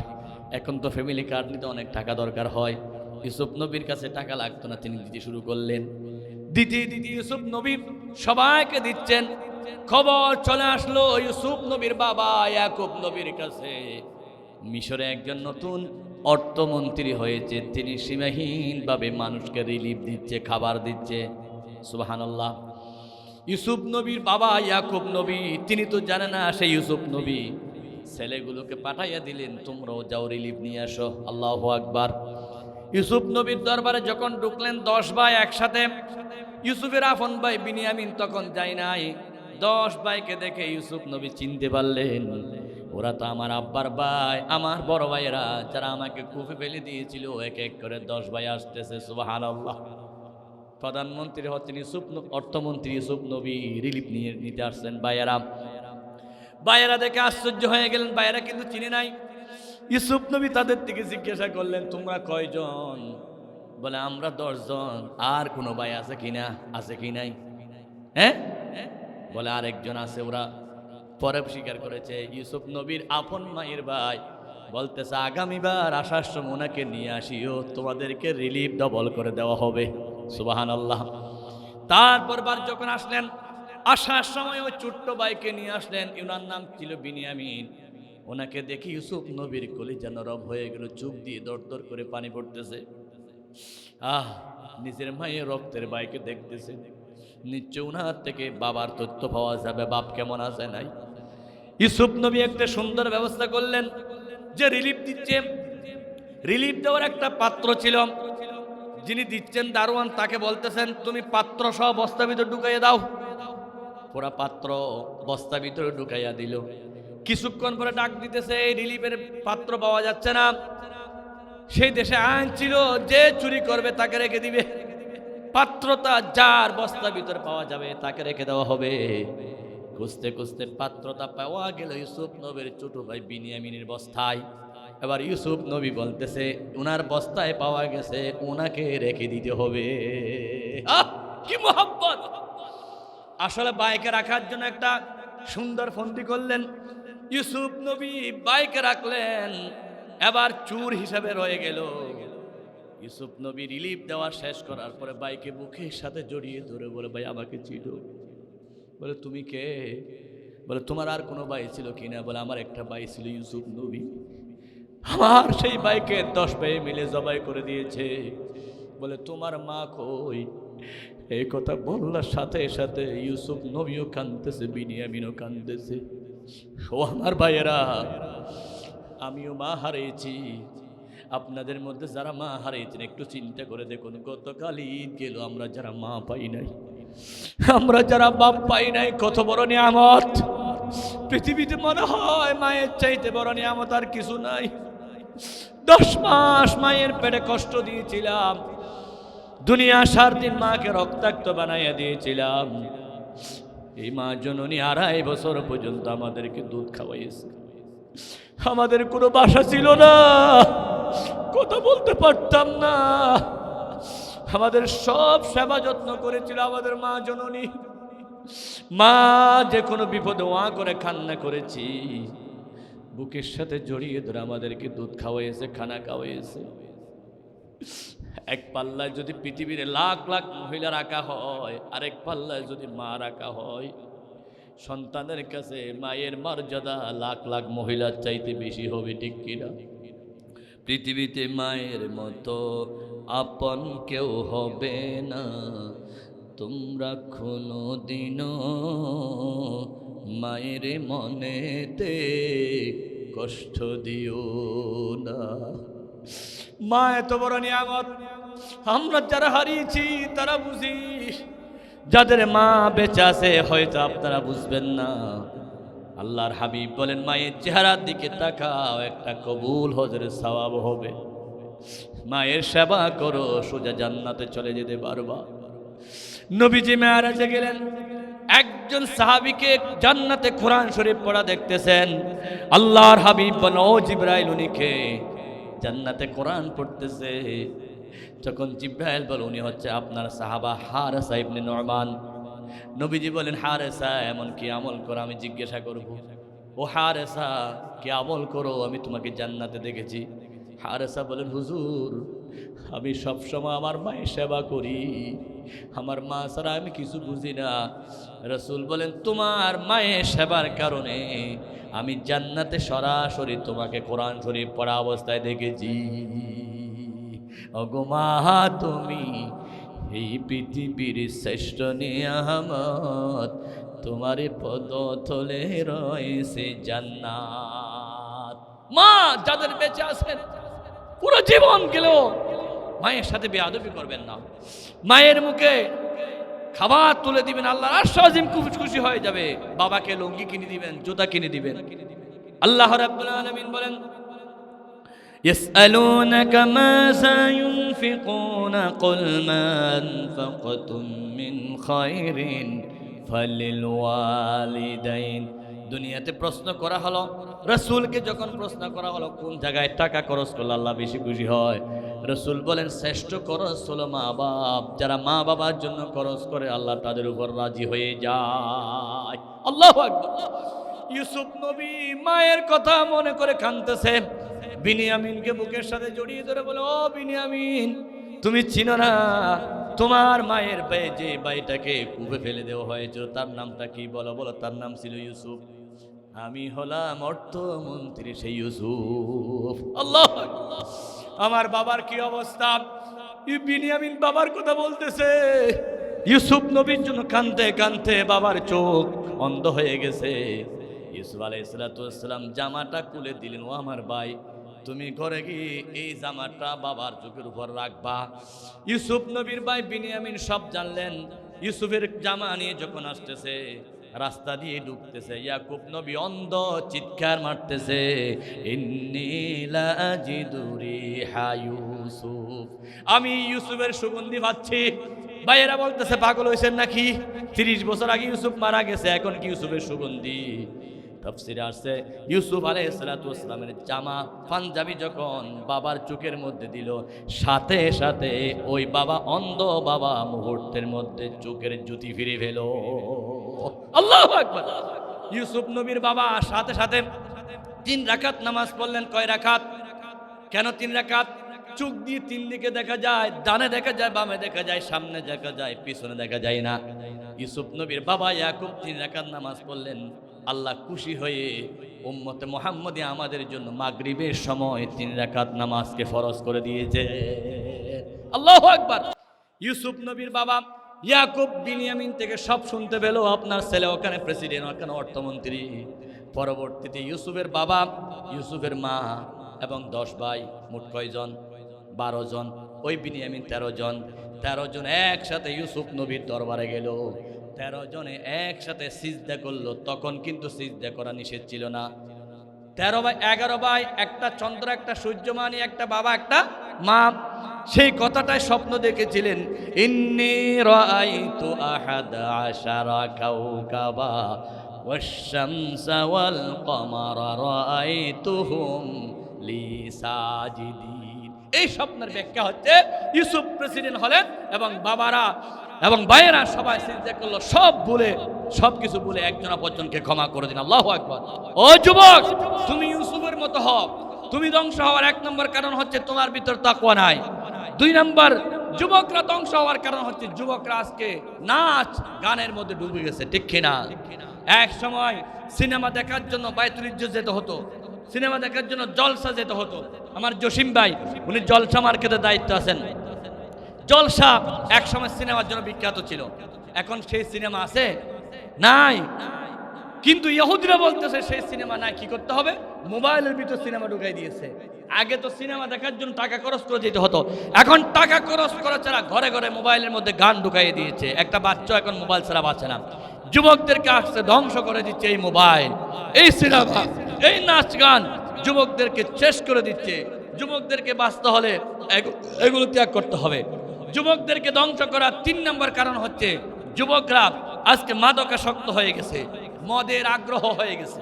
এখন তো ফ্যামিলি কার্ড নিতে অনেক টাকা দরকার হয়। ইউসুফ নবীর কাছে টাকা লাগতো না, তিনি দিতে শুরু করলেন। দিতে ইউসুফ নবী সবাইকে দিচ্ছেন। খবর চলে আসলো ইউসুফ নবীর বাবা ইয়াকুব নবীর কাছে, মিশরে একজন নতুন অর্থমন্ত্রী হয়েছে, তিনি সীমাহীনভাবে মানুষকে রিলিফ দিচ্ছে, খাবার দিচ্ছে। সুবহানাল্লাহ। ইউসুফ নবীর বাবা ইয়াকুব নবী, তিনি তো জানে না সেই ইউসুফ নবী। ছেলেগুলোকে পাঠাইয়া দিলেন, তোমরাও যাও রিলিফ নিয়ে আসো। আল্লাহু আকবার। ইউসুফ নবীর দরবারে যখন ঢুকলেন 10 ভাই একসাথে, ইউসুফের আপন ভাই বিনিয়ামিন তখন যায় নাই। 10 ভাইকে দেখে ইউসুফ নবী চিনতে পারলেন, ওরা তো আমার আব্বার ভাই, আমার বড় ভাইয়েরা, যারা আমাকে কুফে ফেলে দিয়েছিল। এক এক করে 10 ভাই আসতেছে। সুবহানাল্লাহ। প্রধানমন্ত্রী হচ্ছেন অর্থমন্ত্রী ইউসুফ নবী, রিলিফ নিতে আসছেন। ভাইয়েরা দেখে আশ্চর্য হয়ে গেলেন। ভাইয়েরা কিন্তু চিনে নাই। ইউসুফ নবী তাদের থেকে জিজ্ঞাসা করলেন, তোমরা কয়জন? বলে, আমরা 10 জন। আর কোনো ভাই আছে কিনা? আছে কি নাই? হ্যাঁ, বলে আরেকজন আছে। ওরা পরে স্বীকার করেছে ইউসুফ নবীর আপন মায়ের ভাই। বলতেছে, আগামীবার আসার সময় ওনাকে নিয়ে আসিও, তোমাদেরকে রিলিফ ডবল করে দেওয়া হবে। সুবহানাল্লাহ। তারপর বার যখন আসলেন, আসার সময় ওই ছোট্ট ভাইকে নিয়ে আসলেন। ওনার নাম ছিল বিনিয়ামিন। ওনাকে দেখি ইউসুফ নবীর কলিজা নরম হয়ে গেল, চোখ দিয়ে দর দর করে পানি পড়তেছে। নিজের মায়ের রক্তের বাইকে দেখতেছে, নিশ্চয় উনার থেকে বাবার তথ্য পাওয়া যাবে, বাপ কেমন আছে নাই। ইউসুফ নবী একটা সুন্দর ব্যবস্থা করলেন, যে রিলিফ দিচ্ছে, রিলিফ দেওয়ার একটা পাত্র ছিল, যিনি দিচ্ছেন দারোয়ান, তাকে বলতেছেন তুমি পাত্র সহ বস্তা ভিতরে ঢুকাইয়া দাও। পুরা পাত্র বস্তা ভিতরে ঢুকাইয়া দিল। কিছুক্ষণ পরে ডাক দিতেছে, এই রিলিফের পাত্র পাওয়া যাচ্ছে না। সেই দেশে আইন ছিল, যে চুরি করবে তাকে রেখে দিবে, পাত্রটা যার বস্তা ভিতরে পাওয়া যাবে তাকে রেখে দেওয়া হবে। খুঁজতে খুঁজতে পাত্রটা পাওয়া গেল ইউসুফ নবীর ছোট ভাই বিনিয়ামিনের বস্তায়। এবার ইউসুফ নবী বলতেছে উনার বস্তায় পাওয়া গেছে, উনাকে রেখে দিতে হবে। কি মোহাব্বত! আসলে বাইকে রাখার জন্য একটা সুন্দর ফন্দি করলেন ইউসুফ নবী, বাইকে রাখলেন। এবার চুর হিসাবে রয়ে গেল। ইউসুফ নবী রিলিফ দেওয়া শেষ করার পরে বাইকে বুকের সাথে জড়িয়ে ধরে বলে, ভাই আমাকে চিনো? বলে তুমি কে? বলে তোমার আর কোনো ভাই ছিল কিনা? বলে আমার একটা ভাই ছিল ইউসুফ নবী, আমার সেই ভাইকে 10 ভাই মিলে জবাই করে দিয়েছে। বলে তোমার মা কই? এই কথা বলার সাথে সাথে ইউসুফ নবীও কাঁদতেছে, বিনিয়ামিনও কাঁদতেছে। ও আমার ভাইয়েরা, আমিও মা হারিয়েছি। আপনাদের মধ্যে যারা মা হারিয়েছেন একটু চিন্তা করে দেখুন, গতকাল ঈদ গেল, আমরা যারা মা পাই নাই, আমরা যারা বাপ পাই নাই, কত বড় নিয়ামত! পৃথিবীতে মনে হয় মায়ের চাইতে বড় নিয়ামত আর কিছু নাই। 10 মাস মায়ের পেটে কষ্ট দিয়েছিলাম, দুনিয়া 4 দিন মাকে রক্তাক্ত বানাইয়া দিয়েছিলাম। এই মা জননী 2.5 বছর পর্যন্ত আমাদেরকে দুধ খাওয়াইছে। আমাদের কোনো বাসা ছিল না, কথা বলতে পারতাম না, আমাদের সব সেবা যত্ন করেছিল আমাদের মা জননী। মা যে কোনো বিপদে ওয়া করে কান্না করেছি, বুকের সাথে জড়িয়ে ধরে আমাদেরকে দুধ খাওয়াইছে, খানা খাওয়াইছে। এক পাল্লায় যদি পৃথিবীর লাখ লাখ মহিলা রাখা হয়, আরেক পাল্লায় যদি মা রাখা হয়, সন্তানের কাছে মায়ের মর্যাদা লাখ লাখ মহিলার চাইতে বেশি হবে, ঠিক কিনা? পৃথিবীতে মায়ের মতো আপন কেউ হবে না, তোমরা কোনোদিনও মায়ের মনেতে কষ্ট দিও না। মা এত বড় নিয়ামত, আমরা যারা হারিয়েছি তারা বুঝি, যাদের মা বেঁচে আছে হয়তো আপনারা বুঝবেন না। আল্লাহর হাবিব বলেন, মায়ের চেহারার দিকে তাকাও, একটা কবুল হজের সওয়াব হবে। মায়ের সেবা করো, সোজা জান্নাতে চলে যেতে পারবা। নবীজি মেরাজে গেলেন, একজন সাহাবীকে জান্নাতে কোরআন শরীফ পড়া দেখতেছেন। আল্লাহর হাবিব বলেন, ও জিবরাইল, উনিকে জান্নাতে কোরআন পড়তেছে। যখন জিবরাইল বলে উনি হচ্ছে আপনার সাহাবা হারেসা ইবনে নুমান। নবীজি বলেন, হারেসা এমন কি আমল করো আমি জিজ্ঞাসা করব? ও হারেসা, কি আমল করো? আমি তোমাকে জান্নাতে দেখেছি। হারেসা বলেন, হুজুর আমি সবসময় আমার মায়ের সেবা করি, আমার মা ছাড়া আমি কিছু বুঝি না। রাসূল বলেন, তোমার মায়ের সেবার কারণে আমি জান্নাতে সরাসরি তোমাকে কোরআন শরীফ পড়া অবস্থায় দেখেছি। ওগো মা, তুমি এই পৃথিবীর শ্রেষ্ঠ নিয়ামত, তোমার পদতলে রয়েছে জান্নাত। মা যাদের বেঁচে আছেন, পুরো জীবন গেল মায়ের সাথে বেয়াদবি করবেন না। মায়ের মুখে খাবার তুলে দিবেন, আল্লাহর আরশ আজিম খুশি হয়ে যাবে। বাবাকে লুঙ্গি কিনে দিবেন, জুতা কিনে দিবেন। আল্লাহ রাব্বুল আলামিন বলেন, يسألونك ماذا ينفقون قل ما أنفقتم من خير فللوالدين। দুনিয়াতে প্রশ্ন করা হলো, রাসূলকে যখন প্রশ্ন করা হলো কোন জায়গায় টাকা খরচ করলে আল্লাহ বেশি খুশি হয়, রাসূল বলেন শ্রেষ্ঠ খরচ হলো মা বাপ। যারা মা বাবার জন্য খরচ করে আল্লাহ তাদের উপর রাজি হয়ে যায়। আল্লাহু আকবার। ইউসুফ নবী মায়ের কথা মনে করে কাঁদতেছে। বিনিয়ামিনকে বুকের সাথে জড়িয়ে ধরে বলে, ও বিনিয়ামিন, তুমি চিনো না তোমার মায়ের ভাই যে ভাইটাকে কূপে ফেলে দেওয়া হয়েছিল তার নামটা কি? বলো বলো। তার নাম ছিল ইউসুফ। আমি হলাম অর্থমন্ত্রী সেই ইউসুফ। আল্লাহ, আমার বাবার কি অবস্থা! বিনিয়ামিন বাবার কথা বলতেছে। ইউসুফ নবীর জন্য কাঁদতে কাঁদতে বাবার চোখ অন্ধ হয়ে গেছে। ইউসুফ আলাইহিস সালাম জামাটা খুলে দিলেন। ও আমার ভাই, তুমি ঘরে গিয়ে এই জামাটা বাবার চোখের উপর রাখবা। ইউসুফ নবীর ভাই বিনিয়ামিন সব জানলেন। ইউসুফের জামা নিয়ে যখন আসতেছে, রাস্তা দিয়ে ঢুকতেছে, ইয়াকুব নবী অন্ধ চিৎকার মারতেছে, ইন্নী লা আজিদু রিহা ইউসুফ, আমি ইউসুফের সুগন্ধি পাচ্ছি। ভাইয়েরা বলতেছে, পাগল হয়েছেন নাকি? 30 বছর আগে ইউসুফ মারা গেছে, এখন কি ইউসুফের সুগন্ধি? তাফসীরে আসছে, ইউসুফ আলাইহিস সালামের জামা পাঞ্জাবি যখন বাবার চোখের মধ্যে দিল, সাথে সাথে ওই বাবা অন্ধ বাবা মুহূর্তের মধ্যে চোখের জ্যোতি ফিরে পেল। আল্লাহু আকবার। ইউসুফ নবীর বাবা সাথে সাথে 3 রাকাত নামাজ পড়লেন। কয় রাকাত? কেন 3 রাকাত? চোখ দিয়ে 3 দিকে দেখা যায়, ডানে দেখা যায়, বামে দেখা যায়, সামনে দেখা যায়, পিছনে দেখা যায় না। ইউসুফ নবীর বাবা ইয়াকুব 3 রাকাত নামাজ পড়লেন। আল্লাহ খুশি হয়ে উম্মতে মুহাম্মদী আমাদের জন্য মাগরিবের সময় 3 রাকাত নামাজকে ফরজ করে দিয়েছে। আল্লাহু আকবার। ইউসুফ নবীর বাবা ইয়াকুব বিনিয়ামিন থেকে সব শুনতে পেল, আপনার ছেলে ওখানে প্রেসিডেন্ট, ওখানে অর্থমন্ত্রী। পরবর্তীতে ইউসুফের বাবা, ইউসুফের মা এবং 10 ভাই, মোট কয়জন? 12 জন। ওই বিনিয়ামিন 13 জন। 13 জন একসাথে ইউসুফ নবীর দরবারে গেল। 13 জনে একসাথে সিজদা করলো। তখন কিন্তু সিজদা করা নিষেধ ছিল না। 13 ভাই, 11 ভাই, একটা চন্দ্র, একটা সূর্যমানি, একটা বাবা, একটা মা। সেই কথাটাই স্বপ্ন দেখেছিলেন, ইন্নী রাআইতু আহাদা আশারা কাওকাবা ওয়াশ-শামসা ওয়াল কমারা রাআইতুহুম লি সাজিদিন। এই স্বপ্নের ব্যাখ্যা হচ্ছে, ইউসুফ প্রেসিডেন্ট হলেন এবং বাবারা এবং ভাইয়েরা সবাই সিজদা করলো, সব ভুলে, সবকিছু ভুলে একজন অপরজনকে ক্ষমা করে দিন। আল্লাহু আকবার। ও যুবক, তুমি ইউসুফের মতো হও। তুমি ধ্বংস হওয়ার 1 নম্বর কারণ হচ্ছে তোমার ভিতর তাকওয়া নাই। 2 নম্বর, যুবকরা ধ্বংস হওয়ার কারণ হচ্ছে যুবকরা আজকে নাচ গানের মধ্যে ডুবে গেছে। ঠিক কিনা? এক সময় সিনেমা দেখার জন্য বাইতুল ইজ্জত যেতে হতো, সিনেমা দেখার জন্য জলসা যেতে হতো। আমার জসিম ভাই, উনি জলসা মার্কেটের দায়িত্ব আছেন। জলসা এক সময় সিনেমার জন্য বিখ্যাত ছিল। এখন সেই সিনেমা আছে? নাই। কিন্তু ইহুদিরা বলতেছে সেই সিনেমা নাই। কি করতে হবে? মোবাইলের ভিতর সিনেমা ঢুকাই দিয়েছে। আগে তো সিনেমা দেখার জন্য টাকা খরচ করে যেতে হতো, এখন টাকা খরচ করা ছাড়া ঘরে ঘরে মোবাইলের মধ্যে গান ঢুকাই দিয়েছে। একটা বাচ্চা এখন মোবাইল ছাড়া বাঁচে না। যুবকদেরকে আসছে ধ্বংস করে দিচ্ছে এই মোবাইল, এই সিনেমা, এই নাচ গান যুবকদেরকে শেষ করে দিচ্ছে। যুবকদেরকে বাঁচতে হলে এগুলো ত্যাগ করতে হবে। যুবকদেরকে ধ্বংস করার 3 নম্বর কারণ হচ্ছে যুবকরা আজকে মাদকাসক্ত হয়ে গেছে, মদের আগ্রহ হয়ে গেছে।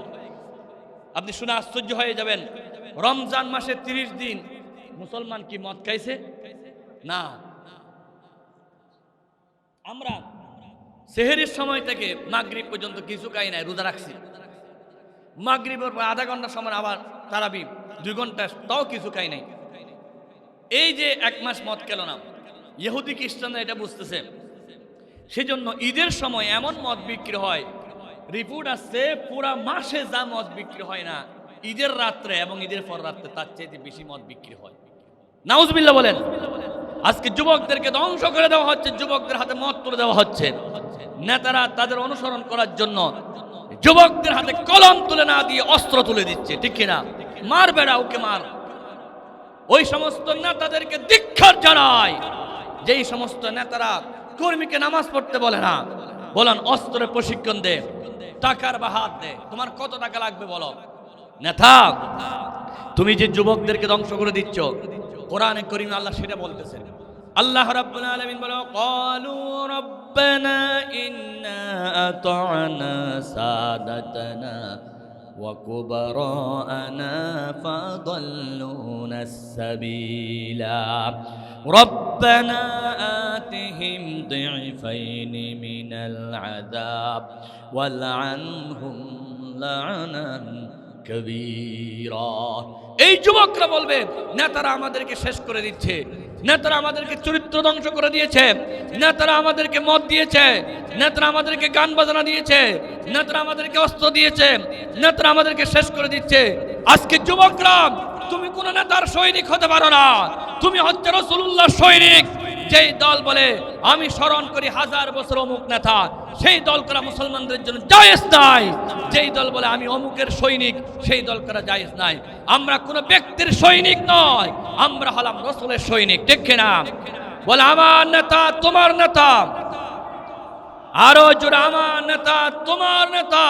আপনি শুনে আশ্চর্য হয়ে যাবেন, রমজান মাসে 30 দিন মুসলমান কি মদ খাইছে? না। আমরা সেহরির সময় থেকে মাগরিব পর্যন্ত কিছু খাই নাই, রোজা রাখছি। মাগরিবের পর আধা ঘন্টা সময় আবার তারাবি 2 ঘন্টা, তাও কিছু খাই নাই। এই যে 1 মাস মদ খেল না, ইহুদি খ্রিস্টানরা এটা বুঝতেছে। সেজন্য ঈদের সময় এমন মদ বিক্রি হয়, রিপোর্ট আসছে পুরা মাসে যা মদ বিক্রি হয় না, ঈদের রাত্রে এবং ঈদের পর রাত্রে তার চাইতে বেশি মদ বিক্রি হয়। নাউজুবিল্লাহ বলেন। আজকে যুবকদেরকে ধ্বংস করে দেওয়া হচ্ছে, যুবকদের হাতে মদ তুলে দেওয়া হচ্ছে। নেতারা তাদের অনুসরণ করার জন্য যুবকদের হাতে কলম তুলে না দিয়ে অস্ত্র তুলে দিচ্ছে। ঠিক কিনা? মার বেড়া, ওকে মার। ওই সমস্ত নেতাদেরকে ধিক্কার জানায় যেই সমস্ত নেতারা কর্মীকে নামাজ পড়তে বলে না, বলেন অস্ত্রের প্রশিক্ষণ দে, টাকার বাহাত দে, তোমার কত টাকা লাগবে বলো। নেতা, তুমি যে যুবকদেরকে ধ্বংস করে দিচ্ছ, কোরআনে কারীম আল্লাহ সেটা বলতেছেন। আল্লাহ রাব্বুল আলামিন বলে, ক্বালু রাব্বানা ইন্না আতা'না সাদাতানা ওয়া কুবারা'না ফাদাল্লুনা আস-সাবিলা রাব্বানা আতিহিম দি'ফাইনি মিনাল আযাব ওয়ালআনহুম লা'নান কাবীরা। এই যুবকরা বলবে নেতারা আমাদেরকে শেষ করে দিচ্ছে, নেতারা আমাদেরকে চরিত্র ধ্বংস করে দিয়েছে, নেতারা আমাদেরকে মদ দিয়েছে, নেতারা আমাদেরকে গান বাজনা দিয়েছে, নেতারা আমাদেরকে অস্ত্র দিয়েছে, নেতারা আমাদেরকে শেষ করে দিচ্ছে। আজকে যুবকরা, তুমি কোন নেতার সৈনিক হতে পারো না, তুমি হচ্ছে রাসূলুল্লাহর সৈনিক। যেই দল বলে আমি স্মরণ করি 1000 বছর অমুক নেতা, সেই দল করা মুসলমানদের জন্য জায়েজ নাই। যেই দল বলে আমি অমুকের সৈনিক, সেই দল করা জায়েজ নাই। আমরা কোনো ব্যক্তির সৈনিক নয়, আমরা হলাম রাসূলের সৈনিক, ঠিক কিনা? বলে আমার নেতা তোমার নেতা, আরো জোরে আমার নেতা তোমার নেতা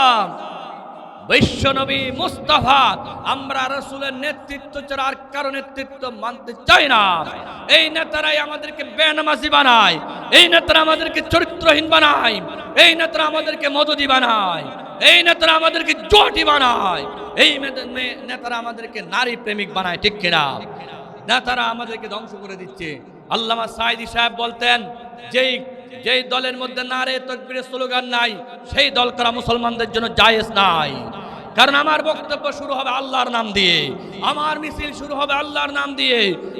বিশ্বনবী মুস্তাফা। আমরা রাসূলের নেতৃত্ব ছাড়া আর কারো নেতৃত্ব মানতে চাই না। এই নেতারাই আমাদেরকে বেনামাজি বানায়, এই নেতারা আমাদেরকে চরিত্রহীন বানায়, এই নেতারা আমাদেরকে মদদি বানায়, এই নেতারা আমাদেরকে জুয়াটি বানায়, এই নেতারা আমাদেরকে নারী প্রেমিক বানায়, ঠিক কিনা? নেতারা আমাদেরকে ধ্বংস করে দিচ্ছে। আল্লামা সাঈদী সাহেব বলতেন, যেই দলের মধ্যে নারে তাকবীরের স্লোগান নাই, সেই দল করা মুসলমানদের জন্য জায়েজ নাই। কারণ আমার বক্তব্য শুরু হবে আল্লাহর নাম দিয়ে, আমার মিছিল শুরু হবে আল্লাহর নাম দিয়ে,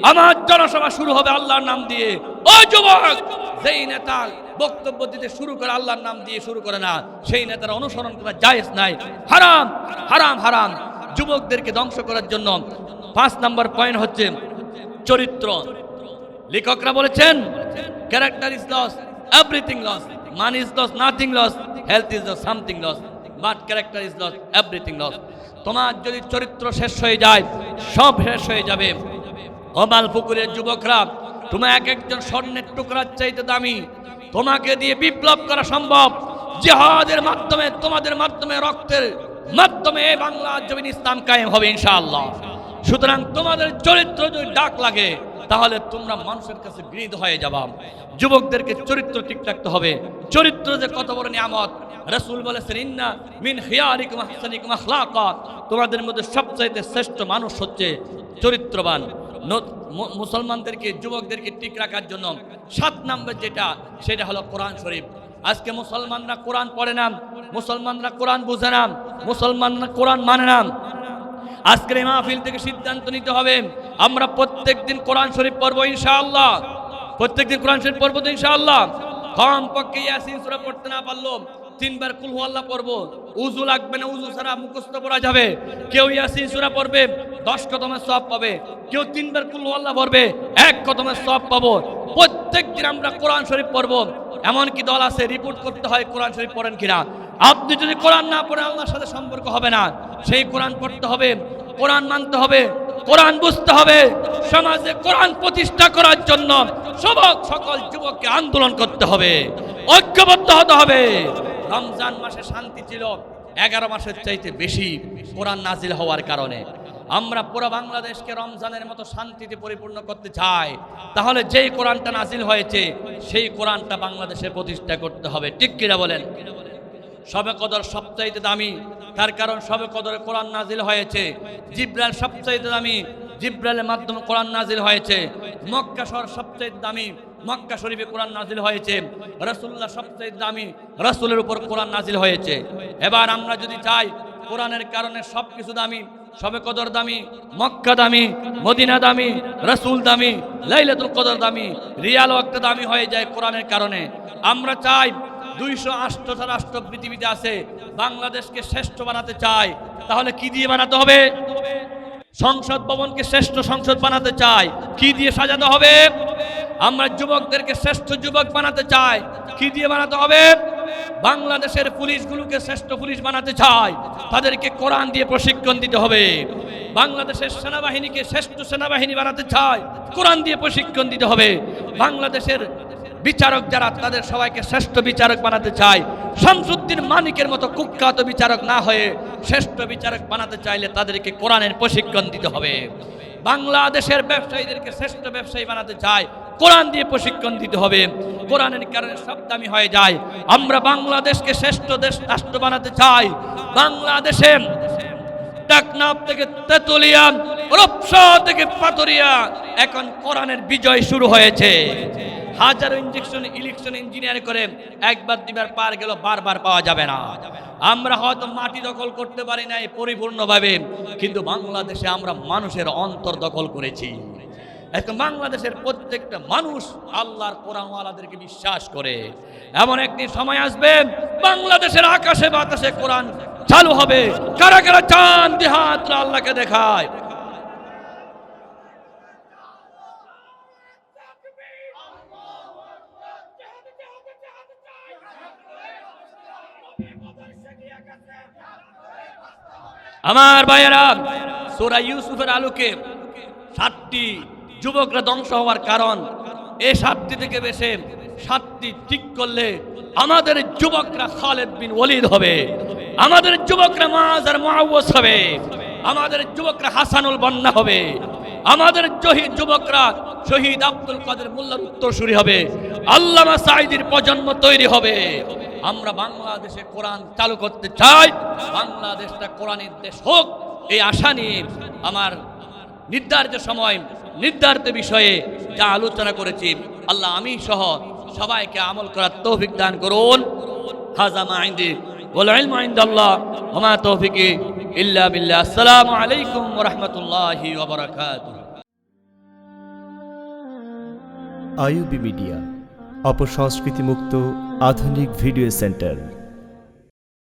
আমার জনসভা শুরু হবে আল্লাহর নাম দিয়ে। ও যুবক, যেই নেতা বক্তব্য দিতে শুরু করে আল্লাহর নাম দিয়ে শুরু করে না, সেই নেতার অনুসরণ করা জায়েজ নাই। হারাম হারাম হারাম। যুবকদেরকে ধ্বংস করার জন্য 5 নম্বর পয়েন্ট হচ্ছে চরিত্র। লেখকরা বলেছেন, character is lost, everything lost, money is lost, nothing lost, health is lost, something lost, but character is lost, everything lost. তোমার যদি চরিত্র শেষ হয়ে যায়, সব শেষ হয়ে যাবে। গোপাল পুকুরের যুবকরা, তোমার এক একজন স্বর্ণের টুকরার চাইতে দামি। তোমাকে দিয়ে বিপ্লব করা সম্ভব, জিহাদের মাধ্যমে, তোমাদের মাধ্যমে, রক্তের মাধ্যমে এই বাংলার জমিন ইসলাম কায়েম হবে ইনশাআল্লাহ। সুতরাং তোমাদের চরিত্র যদি ডাক লাগে, তাহলে তোমরা মানুষের কাছে গৃহীত হয়ে যাবা। যুবকদেরকে চরিত্র ঠিক রাখতে হবে। চরিত্র যে কত বড় নিয়ামত! রাসূল বলেছেন, ইন্না মিন খিয়ারিকুম আহসানিকুম আখলাকা, তোমাদের মধ্যে সবচাইতে শ্রেষ্ঠ মানুষ হচ্ছে চরিত্রবান। মুসলমানদেরকে, যুবকদেরকে ঠিক রাখার জন্য 7 নম্বর যেটা, সেটা হলো কোরআন শরীফ। আজকে মুসলমানরা কোরআন পড়ে না, মুসলমানরা কোরআন বুঝে না, মুসলমানরা কোরআন মানে না। আজকের এই মাহফিল থেকে সিদ্ধান্ত নিতে হবে, আমরা প্রত্যেকদিন কোরআন শরীফ পড়বো ইনশাআল্লাহ। প্রত্যেকদিন কোরআন শরীফ পড়বো তো ইনশাআল্লাহ। কমপক্ষে ইয়াসিন সূরা পড়তে না পারলো 3 বার কুল হুয়াল্লাহ পড়বো। উযু লাগবে না, উযু ছাড়া মুখস্থ পড়া যাবে। কেউ ইয়াসিন সূরা পড়বে, 10 কদমের সওয়াব পাবে। কেউ 3 বার কুল হুয়াল্লাহ পড়বে, 1 কদমের সওয়াব পাবো। প্রত্যেকদিন আমরা কোরআন শরীফ পড়বো। এমন কি দল আছে রিপোর্ট করতে হয় কোরআন শরীফ পড়েন কিনা। আপনি যদি কোরআন না পড়েন, আল্লাহর সাথে সম্পর্ক হবে না। সেই কোরআন পড়তে হবে, কোরআন মানতে হবে, কোরআন বুঝতে হবে। সমাজে কোরআন প্রতিষ্ঠা করার জন্য সকল যুবককে আন্দোলন করতে হবে, ঐক্যবদ্ধ হতে হবে। রমজান মাসে শান্তি ছিল 11 মাসের চাইতে বেশি কোরআন নাজিল হওয়ার কারণে। আমরা পুরো বাংলাদেশকে রমজানের মতো শান্তিতে পরিপূর্ণ করতে চাই, তাহলে যেই কোরআনটা নাজিল হয়েছে সেই কোরআনটা বাংলাদেশে প্রতিষ্ঠা করতে হবে, ঠিক কিনা বলেন? শবে কদর সবচাইতে দামি, তার কারণ শবে কদরে কোরআন নাজিল হয়েছে। জিব্রাইল সবচাইতে দামি, জিব্রাইলের মাধ্যমে কোরআন নাজিল হয়েছে। মক্কা শহর সবচাইতে দামি, মক্কা শরীফে কোরআন নাজিল হয়েছে। রাসূলুল্লাহ সবচাইতে দামি, রাসূলের উপর কোরআন নাজিল হয়েছে। এবার আমরা যদি চাই কোরআনের কারণে সবকিছু দামি, শবে কদর দামি, মক্কা দামি, মদিনা দামি, রাসূল দামি, লাইলাতুল কদর দামি, রিয়াল ওয়াক্ত দামি হয়ে যায় কোরআনের কারণে। আমরা চাই 208টা রাষ্ট্র পৃথিবীতে আছে, বাংলাদেশকে শ্রেষ্ঠ বানাতে চাই, তাহলে কি দিয়ে বানাতে হবে? সংসদ ভবনকে শ্রেষ্ঠ সংসদ বানাতে চাই, কি দিয়ে সাজাতে হবে? আমরা যুবকদেরকে শ্রেষ্ঠ যুবক বানাতে চাই, কি দিয়ে বানাতে হবে? বাংলাদেশের পুলিশগুলোকে শ্রেষ্ঠ পুলিশ বানাতে চাই, তাদেরকে কোরআন দিয়ে প্রশিক্ষণ দিতে হবে। বাংলাদেশের সেনাবাহিনীকে শ্রেষ্ঠ সেনাবাহিনী বানাতে চাই, কোরআন দিয়ে প্রশিক্ষণ দিতে হবে। বাংলাদেশের বিচারক যারা, তাদের সবাইকে শ্রেষ্ঠ বিচারক বানাতে চাই। শামসুদ্দিন মানিকের মতো কুখ্যাত বিচারক না হয়ে শ্রেষ্ঠ বিচারক বানাতে চাইলে তাদেরকে কোরআনের প্রশিক্ষণ দিতে হবে। বাংলাদেশের ব্যবসায়ীদেরকে শ্রেষ্ঠ ব্যবসায়ী বানাতে চাই, কোরআন দিয়ে প্রশিক্ষণ দিতে হবে। কোরআনের কারণে সব দামি হয়ে যায়। আমরা বাংলাদেশকে শ্রেষ্ঠ দেশ রাষ্ট্র বানাতে চাই। বাংলাদেশে টেকনাফ থেকে তেতুলিয়া, রূপসা থেকে পাতুরিয়া, এখন কোরআনের বিজয় শুরু হয়েছে। হাজারো ইলেকশন ইঞ্জিনিয়ার করে একবার দুইবার পার গেল, বারবার পাওয়া যাবে না। আমরা হয়তো মাটি দখল করতে পারি নাই পরিপূর্ণভাবে, কিন্তু বাংলাদেশে আমরা মানুষের অন্তর দখল করেছি। এখন বাংলাদেশের প্রত্যেকটা মানুষ আল্লাহর কোরআনওয়ালাদেরকে বিশ্বাস করে। এমন একটি সময় আসবে বাংলাদেশের আকাশে বাতাসে কোরআন চালু হবে। কারা কারা চান জিহাদ আল্লাহকে দেখায়? আমার ভাইয়েরা, সূরা ইউসুফের আলোকে 7টি যুবকরা ধ্বংস হওয়ার কারণ, এই 7টি থেকে বেশি 7টি ঠিক করলে আমাদের যুবকরা খালিদ বিন ওয়ালিদ হবে, আমাদের যুবকরা মুআজ আর মুআওয়াজ হবে, আমাদের যুবকরা হাসানুল বন্না হবে, আমাদের যুবকরা শহীদ আব্দুল কাদের মোল্লার উত্তরসূরি হবে, আল্লামা সাঈদীর প্রজন্ম তৈরি হবে। আমরা বাংলাদেশে কোরআন চালু করতে চাই, বাংলাদেশটা কোরআনের দেশ হোক, এই আশা নিয়ে আমার নির্ধারিত সময় নির্ধারিত বিষয়ে যা আলোচনা করেছি, আল্লাহ আমি সহ সবাইকে আমল করার তৌফিক দান করুন। হাযা মা ইনদি ওয়াল ইলমু ইনদাল্লাহ ওয়া মা তৌফিকি ইল্লা বিল্লাহ। আসসালামু আলাইকুম ওয়া রাহমাতুল্লাহি ওয়া বারাকাতুহু। আইইউবি মিডিয়া, অপসংস্কৃতি মুক্ত আধুনিক ভিডিও সেন্টার।